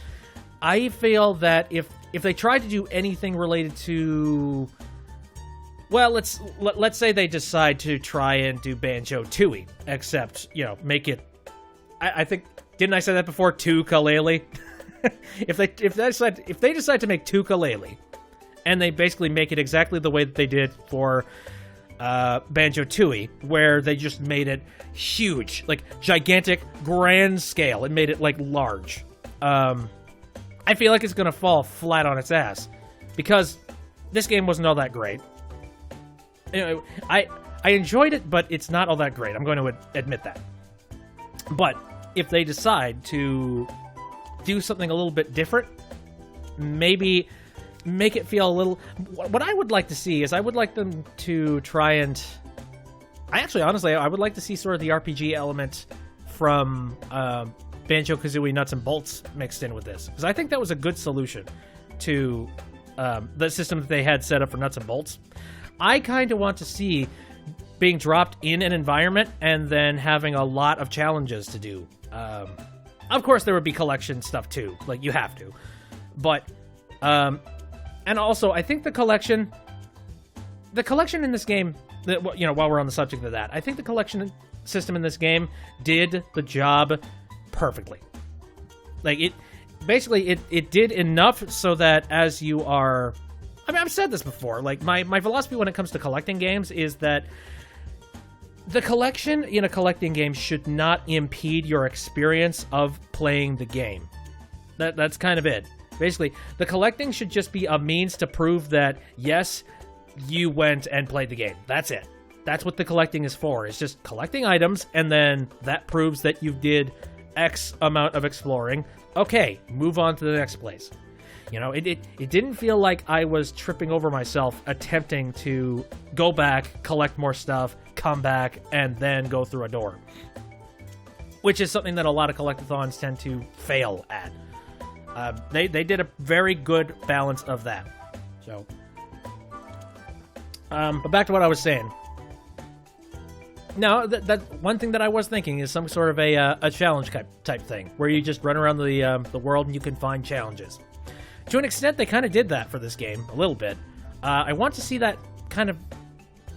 I feel that if they try to do anything related to... Well, let's say they decide to try and do Banjo-Tooie, except, you know, make it... I think... Didn't I say that before? Yooka-Laylee? if they decide to make Yooka-Laylee, and they basically make it exactly the way that they did for... Banjo-Tooie, where they just made it huge, like gigantic, grand scale, and made it like large. I feel like it's gonna fall flat on its ass because this game wasn't all that great. You know, I enjoyed it, but it's not all that great. I'm going to admit that. But if they decide to do something a little bit different, maybe make it feel a little... What I would like to see is I would like them to try and... Honestly, I would like to see sort of the RPG element from Banjo-Kazooie Nuts and Bolts mixed in with this. Because I think that was a good solution to the system that they had set up for Nuts and Bolts. I kind of want to see being dropped in an environment and then having a lot of challenges to do. Of course, there would be collection stuff too. Like, you have to. But... and also, I think the collection in this game, you know, while we're on the subject of that, I think the collection system in this game did the job perfectly. Like, it did enough so that as you are... I mean, I've said this before, like, my philosophy when it comes to collecting games is that the collection in a collecting game should not impede your experience of playing the game. That's kind of it. Basically, the collecting should just be a means to prove that, yes, you went and played the game. That's it. That's what the collecting is for. It's just collecting items, and then that proves that you did X amount of exploring. Okay, move on to the next place. You know, it didn't feel like I was tripping over myself attempting to go back, collect more stuff, come back, and then go through a door. Which is something that a lot of collectathons tend to fail at. They did a very good balance of that. So, but back to what I was saying. Now, that one thing that I was thinking is some sort of a challenge type thing, where you just run around the world and you can find challenges. To an extent, they kind of did that for this game, a little bit. I want to see that kind of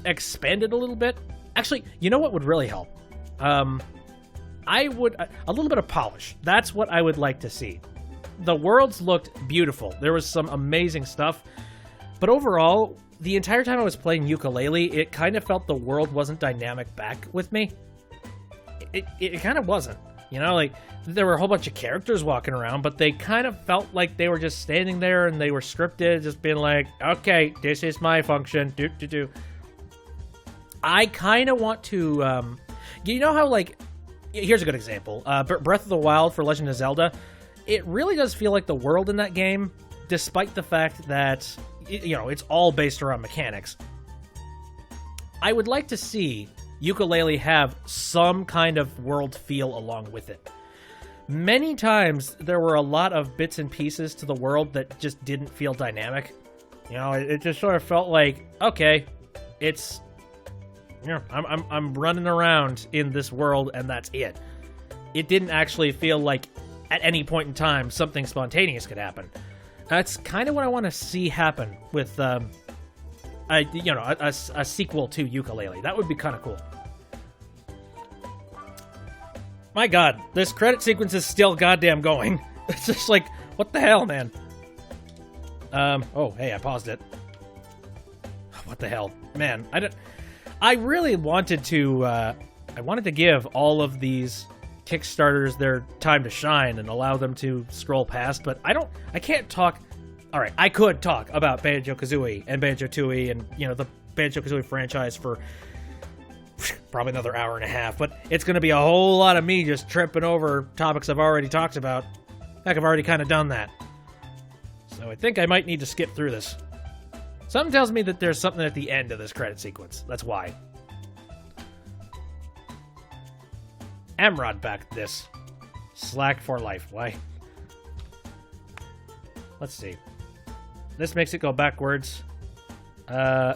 expanded a little bit. Actually, you know what would really help? I would... a little bit of polish. That's what I would like to see. The worlds looked beautiful. There was some amazing stuff. But overall, the entire time I was playing Yooka-Laylee, it kind of felt the world wasn't dynamic back with me. It kind of wasn't. You know, like, there were a whole bunch of characters walking around, but they kind of felt like they were just standing there and they were scripted, just being like, okay, this is my function. Do. I kind of want to, you know how, like, here's a good example. Breath of the Wild for Legend of Zelda, it really does feel like the world in that game, despite the fact that, you know, it's all based around mechanics. I would like to see Yooka-Laylee have some kind of world feel along with it. many times there were a lot of bits and pieces to the world that just didn't feel dynamic. You know, it just sort of felt like, okay, it's, you know, I'm running around in this world and that's it. It didn't actually feel like at any point in time something spontaneous could happen. That's kind of what I want to see happen with, a sequel to Yooka-Laylee. That would be kind of cool. My God, this credit sequence is still goddamn going. It's just like, what the hell, man? Oh, hey, I paused it. What the hell? Man, I really wanted to, I wanted to give all of these Kickstarters their time to shine and allow them to scroll past, but I can't talk. All right, I could talk about Banjo-Kazooie and Banjo-Tooie and, you know, the Banjo-Kazooie franchise for probably another hour and a half, but it's going to be a whole lot of me just tripping over topics I've already talked about. Heck, I've already kind of done that. So I think I might need to skip through this. Something tells me that there's something at the end of this credit sequence. That's why. Amrod backed this. Slack for life. Why? Let's see. This makes it go backwards. Oh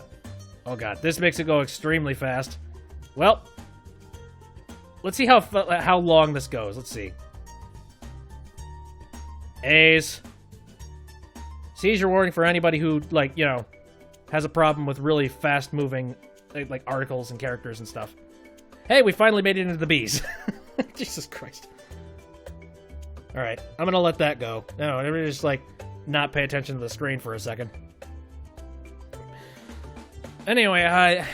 god, this makes it go extremely fast. Well, let's see how long this goes. Let's see. A's. Seizure warning for anybody who, like, you know, has a problem with really fast-moving, like, articles and characters and stuff. Hey, we finally made it into the B's. Jesus Christ. Alright, I'm gonna let that go. No, everybody just, like, not pay attention to the screen for a second. Anyway, I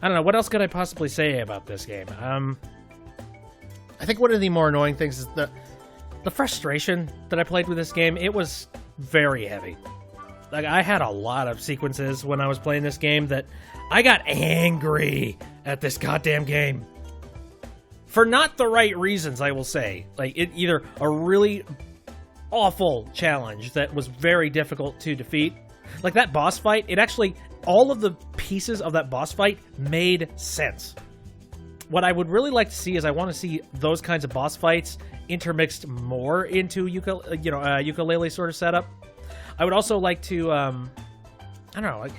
don't know, what else could I possibly say about this game? I think one of the more annoying things is the frustration that I played with this game. It was very heavy. Like, I had a lot of sequences when I was playing this game that I got angry at this goddamn game. For not the right reasons, I will say. Like, it either a really awful challenge that was very difficult to defeat. Like, that boss fight, it actually, all of the pieces of that boss fight made sense. What I would really like to see is I want to see those kinds of boss fights intermixed more into Yooka-Laylee sort of setup. I would also like to, I don't know, like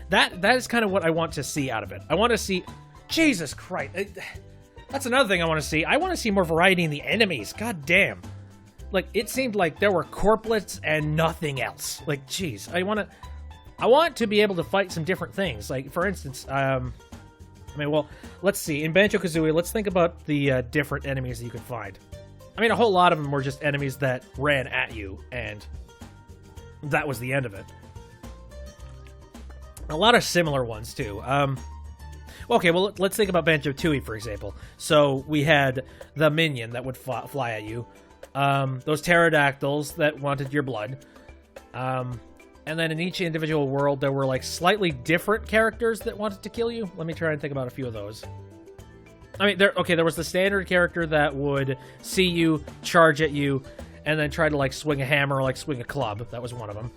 that is kind of what I want to see out of it. I want to see, Jesus Christ, that's another thing I want to see. I want to see more variety in the enemies. God damn. Like, it seemed like there were corplets and nothing else. Like, jeez, I want to be able to fight some different things. Like, for instance, let's see. In Banjo-Kazooie, let's think about the different enemies that you could find. I mean, a whole lot of them were just enemies that ran at you, and that was the end of it. A lot of similar ones, too. Okay, well, let's think about Banjo-Tooie, for example. So, we had the minion that would fly at you. Those pterodactyls that wanted your blood. And then in each individual world, there were, like, slightly different characters that wanted to kill you. Let me try and think about a few of those. I mean, there was the standard character that would see you, charge at you, and then try to, like, swing a hammer or, like, swing a club. That was one of them.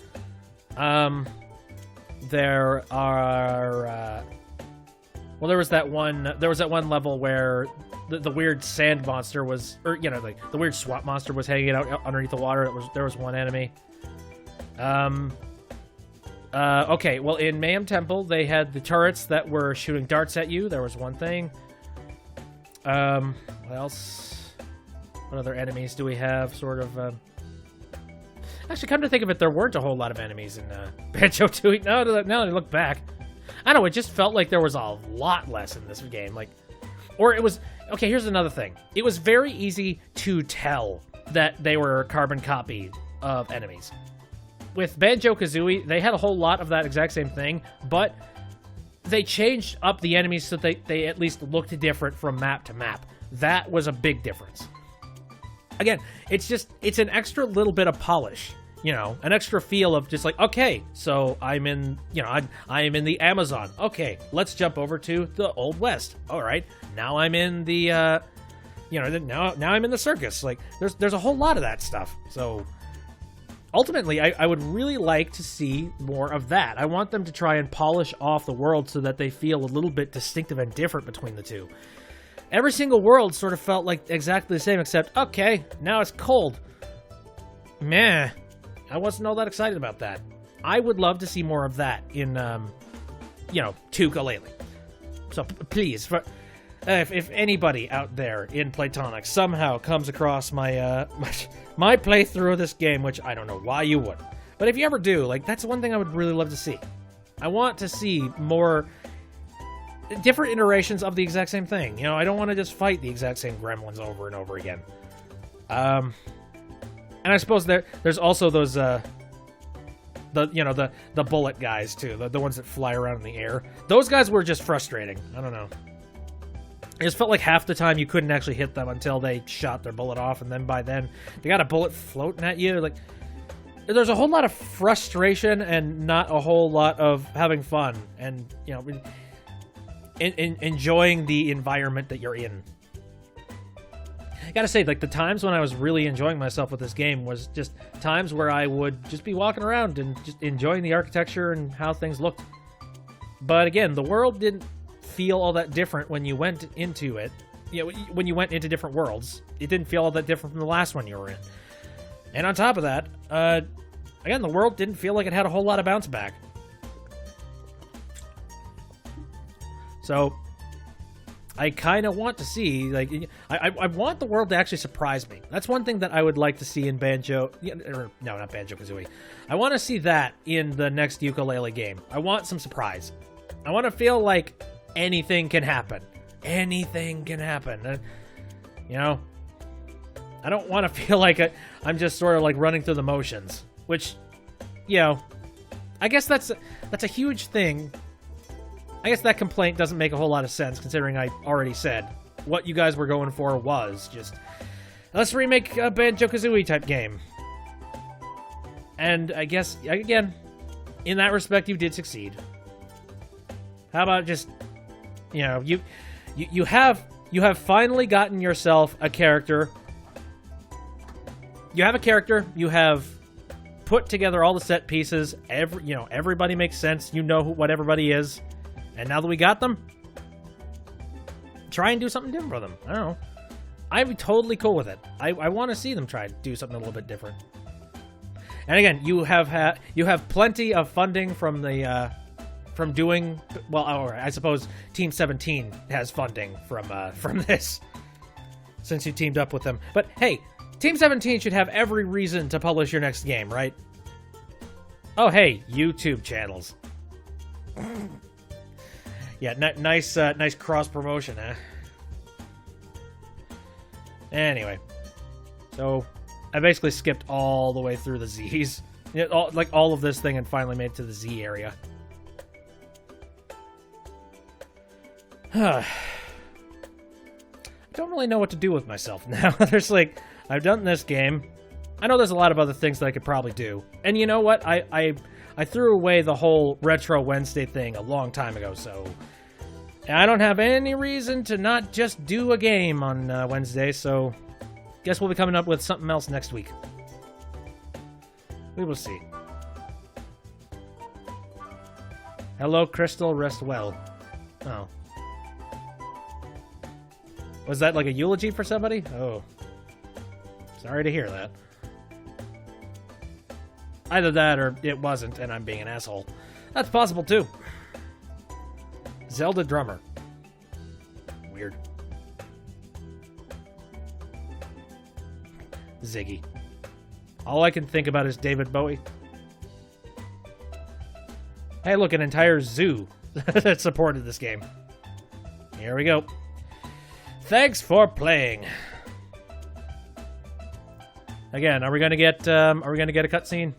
There are, there was that one level where the weird sand monster was, or, you know, like, the weird swamp monster was hanging out underneath the water. There was one enemy. Okay, well, in Mayhem Temple, they had the turrets that were shooting darts at you. There was one thing. What else? What other enemies do we have, sort of, Actually, come to think of it, there weren't a whole lot of enemies in, Banjo-Tooie. Now that I look back. I don't know, it just felt like there was a lot less in this game, like... Or it was... Okay, here's another thing. It was very easy to tell that they were a carbon copy of enemies. With Banjo-Kazooie, they had a whole lot of that exact same thing, but they changed up the enemies so they at least looked different from map to map. That was a big difference. Again, it's an extra little bit of polish, you know, an extra feel of just like, okay, so I'm in, you know, I am in the Amazon. Okay, let's jump over to the Old West. All right, now I'm in the, now I'm in the circus. Like, there's a whole lot of that stuff. So ultimately, I would really like to see more of that. I want them to try and polish off the world so that they feel a little bit distinctive and different between the two. every single world sort of felt like exactly the same, except, okay, now it's cold. Meh. I wasn't all that excited about that. I would love to see more of that in, Yooka-Laylee. So please, if anybody out there in Platonic somehow comes across my my playthrough of this game, which I don't know why you would, but if you ever do, like, that's one thing I would really love to see. I want to see more different iterations of the exact same thing. You know, I don't want to just fight the exact same gremlins over and over again. And I suppose there's also those the bullet guys too, the ones that fly around in the air. Those guys were just frustrating. I don't know. It just felt like half the time you couldn't actually hit them until they shot their bullet off, and then by then they got a bullet floating at you. Like, there's a whole lot of frustration and not a whole lot of having fun and, you know, enjoying the environment that you're in. I gotta say, like, the times when I was really enjoying myself with this game was just times where I would just be walking around and just enjoying the architecture and how things looked. But again, the world didn't feel all that different when you went into it. You know, when you went into different worlds, it didn't feel all that different from the last one you were in. And on top of that, again, the world didn't feel like it had a whole lot of bounce back. So I kind of want to see, like, I want the world to actually surprise me. That's one thing that I would like to see in Banjo, or no, not Banjo-Kazooie. I want to see that in the next Yooka-Laylee game. I want some surprise. I want to feel like anything can happen. Anything can happen. You know? I don't want to feel like I'm just sort of like running through the motions, which, you know, I guess that's a huge thing. I guess that complaint doesn't make a whole lot of sense, considering I already said what you guys were going for was just, let's remake a Banjo-Kazooie type game. And I guess, again, in that respect, you did succeed. How about just, you know, you have finally gotten yourself a character. You have a character. You have put together all the set pieces. Everybody makes sense. You know what everybody is. And now that we got them, try and do something different for them. I don't know. I'm totally cool with it. I want to see them try to do something a little bit different. And again, you have plenty of funding from the from doing, well, or I suppose Team 17 has funding from this, since you teamed up with them. But hey, Team 17 should have every reason to publish your next game, right? Oh hey, YouTube channels. Yeah, nice cross promotion, huh? Anyway, so I basically skipped all the way through the Z's, all of this thing, and finally made it to the Z area. I don't really know what to do with myself now. There's like, I've done this game. I know there's a lot of other things that I could probably do, and you know what? I threw away the whole Retro Wednesday thing a long time ago, so I don't have any reason to not just do a game on Wednesday, so guess we'll be coming up with something else next week. We will see. Hello, Crystal, rest well. Oh. Was that like a eulogy for somebody? Oh. Sorry to hear that. Either that or it wasn't, and I'm being an asshole. That's possible, too. Zelda drummer. Weird. Ziggy. All I can think about is David Bowie. Hey, look, an entire zoo that supported this game. Here we go. Thanks for playing. Again, are we gonna get a cutscene?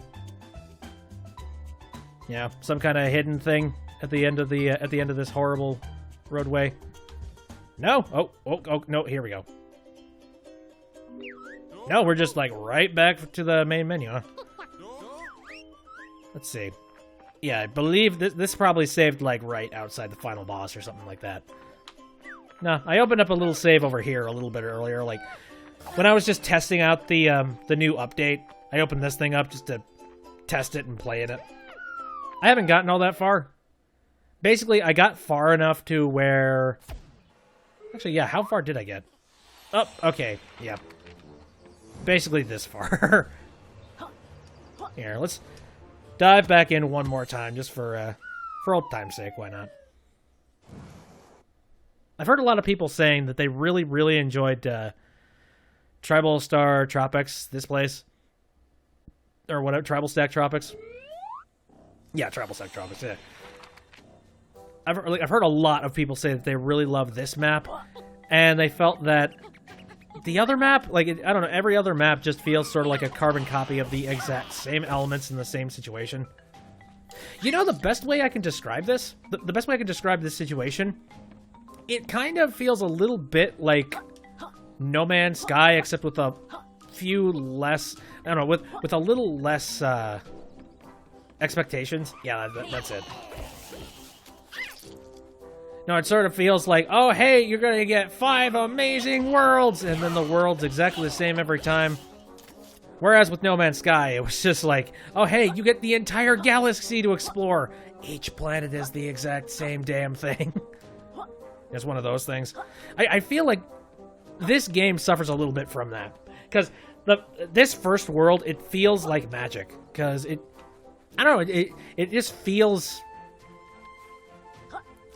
Yeah, some kind of hidden thing at the end of this horrible roadway. No? Oh, no, here we go. No, we're just like right back to the main menu, huh? Let's see. Yeah, I believe this probably saved like right outside the final boss or something like that. No, I opened up a little save over here a little bit earlier, like when I was just testing out the new update. I opened this thing up just to test it and play it. I haven't gotten all that far. Basically, I got far enough to where Actually, yeah, how far did I get? Oh, okay, yeah. Basically this far. Here, let's dive back in one more time, just for old time's sake, why not? I've heard a lot of people saying that they really, really enjoyed Tribal Star Tropics, this place. Or whatever, Tribal Stack Tropics. Yeah, Tribal Stack Tropics, yeah. I've heard a lot of people say that they really love this map, and they felt that the other map, like, I don't know, every other map just feels sort of like a carbon copy of the exact same elements in the same situation. You know the best way I can describe this? The best way I can describe this situation? It kind of feels a little bit like No Man's Sky, except with a few less, I don't know, with a little less expectations. Yeah, that's it. No, it sort of feels like, oh, hey, you're going to get 5 amazing worlds, and then the world's exactly the same every time. Whereas with No Man's Sky, it was just like, oh, hey, you get the entire galaxy to explore. Each planet is the exact same damn thing. It's one of those things. I feel like this game suffers a little bit from that. Because this first world, it feels like magic. Because I don't know, it just feels...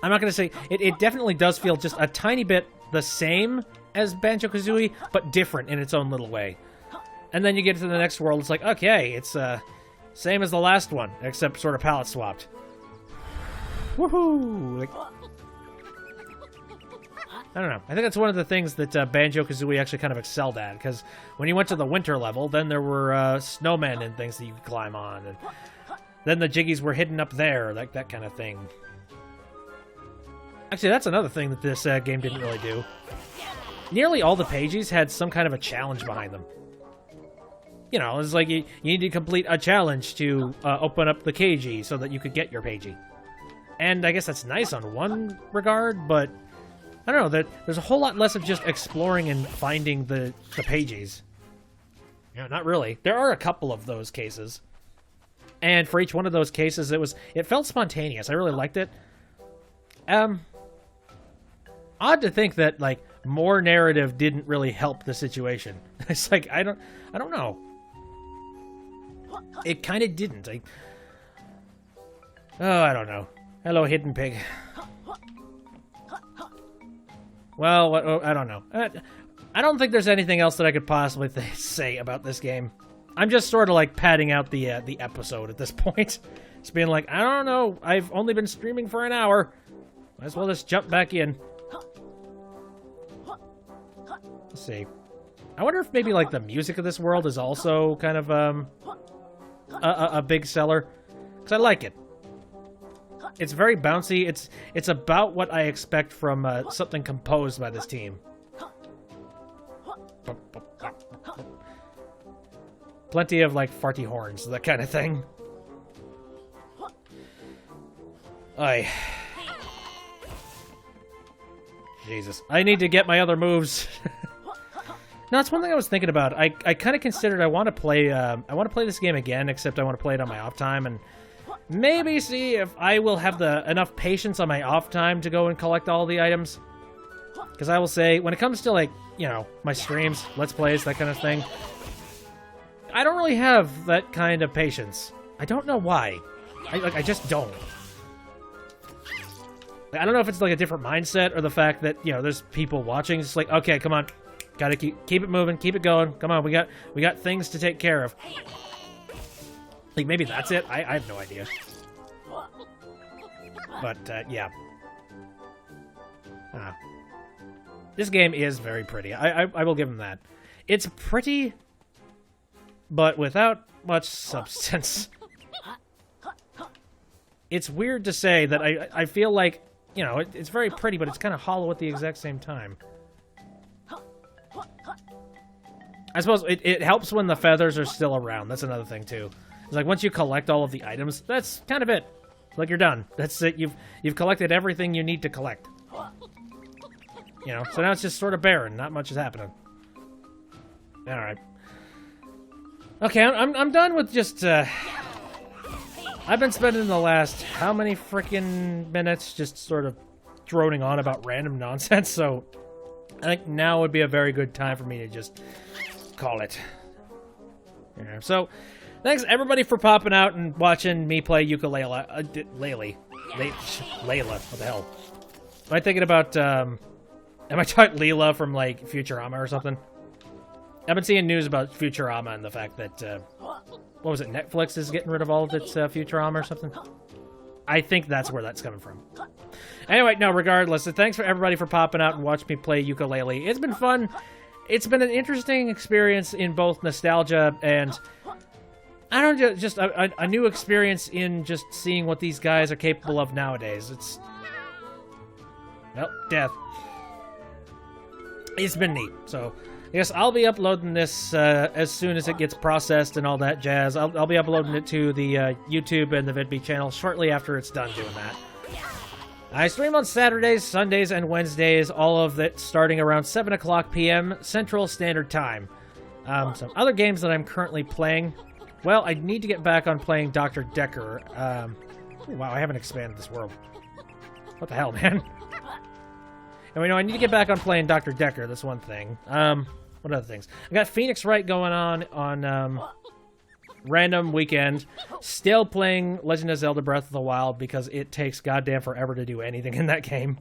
I'm not going to say... It definitely does feel just a tiny bit the same as Banjo-Kazooie, but different in its own little way. And then you get to the next world, it's like, okay, it's same as the last one, except sort of palette swapped. Woohoo! Like, I don't know. I think that's one of the things that Banjo-Kazooie actually kind of excelled at, because when you went to the winter level, then there were snowmen and things that you could climb on, and then the Jiggies were hidden up there, like that kind of thing. Actually, that's another thing that this game didn't really do. Nearly all the pages had some kind of a challenge behind them. You know, it's like you need to complete a challenge to open up the KG so that you could get your pagey. And I guess that's nice on one regard, but I don't know, there's a whole lot less of just exploring and finding the pages. Yeah, not really. There are a couple of those cases. And for each one of those cases, it felt spontaneous. I really liked it. Odd to think that, like, more narrative didn't really help the situation. It's like, I don't know. It kind of didn't. I don't know. Hello, hidden pig. Well, I don't know. I don't think there's anything else that I could possibly say about this game. I'm just sort of like padding out the episode at this point. Just being like, I don't know. I've only been streaming for an hour. Might as well just jump back in. Let's see. I wonder if maybe like the music of this world is also kind of a big seller, because I like it. It's very bouncy. It's about what I expect from something composed by this team. Plenty of like farty horns, that kind of thing. Aye. Jesus, I need to get my other moves. No, it's one thing I was thinking about. I kind of considered I want to play this game again, except I want to play it on my off time and maybe see if I will have enough patience on my off time to go and collect all the items. Because I will say, when it comes to, like, you know, my streams, Let's Plays, that kind of thing, I don't really have that kind of patience. I don't know why. I just don't. I don't know if it's, like, a different mindset or the fact that, you know, there's people watching. It's like, okay, come on. Gotta keep it moving, keep it going. Come on, we got things to take care of. Like, maybe that's it? I have no idea. But, yeah. This game is very pretty. I will give them that. It's pretty, but without much substance. It's weird to say that I feel like, you know, it's very pretty, but it's kind of hollow at the exact same time. I suppose it helps when the feathers are still around. That's another thing, too. It's like, once you collect all of the items, that's kind of it. Like, you're done. That's it. You've collected everything you need to collect. You know, so now it's just sort of barren. Not much is happening. Alright. Okay, I'm done with just, I've been spending the last how many freaking minutes just sort of droning on about random nonsense, so I think now would be a very good time for me to just call it. Yeah, so, thanks everybody for popping out and watching me play Yooka-Laylee. Layla, what the hell? Am I thinking about, am I talking Leela from, like, Futurama or something? I've been seeing news about Futurama and the fact that, what was it, Netflix is getting rid of all of its Futurama or something? I think that's where that's coming from. Anyway, no, regardless, so thanks for everybody for popping out and watching me play Yooka-Laylee. It's been fun. It's been an interesting experience in both nostalgia and, I don't know, just a new experience in just seeing what these guys are capable of nowadays. It's, well, death. It's been neat, so I guess I'll be uploading this as soon as it gets processed and all that jazz. I'll be uploading it to the YouTube and the VidB channel shortly after it's done doing that. I stream on Saturdays, Sundays, and Wednesdays, all of it starting around 7 o'clock p.m. Central Standard Time. Some other games that I'm currently playing. Well, I need to get back on playing Dr. Decker. Wow, I haven't expanded this world. What the hell, man? And we know I need to get back on playing Dr. Decker, that's one thing. What other things? I got Phoenix Wright going on random weekend. Still playing Legend of Zelda Breath of the Wild because it takes goddamn forever to do anything in that game.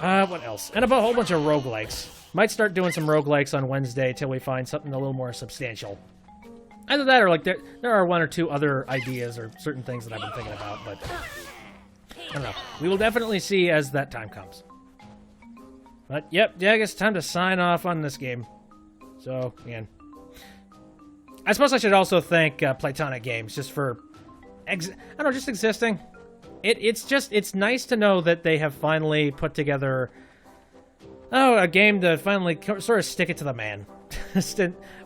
What else? And about a whole bunch of roguelikes. Might start doing some roguelikes on Wednesday till we find something a little more substantial. Either that or, like, there are one or two other ideas or certain things that I've been thinking about, but I don't know. We will definitely see as that time comes. But, yep, yeah, I guess it's time to sign off on this game. So, again. I suppose I should also thank Platonic Games just for, I don't know, just existing. It's nice to know that they have finally put together, a game to finally sort of stick it to the man.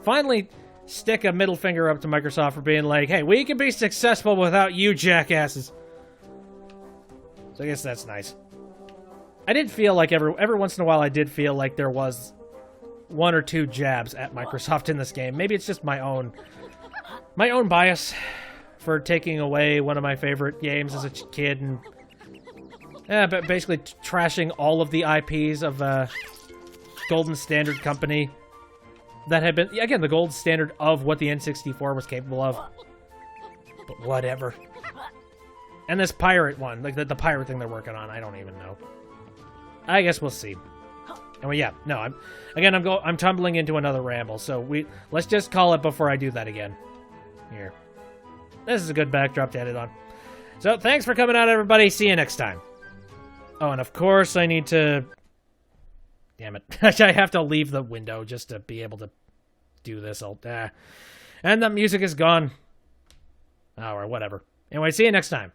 Finally stick a middle finger up to Microsoft for being like, hey, we can be successful without you jackasses. So I guess that's nice. I did feel like every once in a while I did feel like there was one or two jabs at Microsoft in this game. Maybe it's just my own bias for taking away one of my favorite games as a kid and but basically trashing all of the IPs of Golden Standard Company that had been, again, the gold standard of what the N64 was capable of. But whatever. And this pirate one, like the pirate thing they're working on, I don't even know. I guess we'll see. Anyway, yeah, no, I'm tumbling into another ramble, so let's just call it before I do that again. Here. This is a good backdrop to edit on. So, thanks for coming out, everybody. See you next time. Oh, and of course I need to... Damn it. I have to leave the window just to be able to do this. And the music is gone. Oh, or whatever. Anyway, see you next time.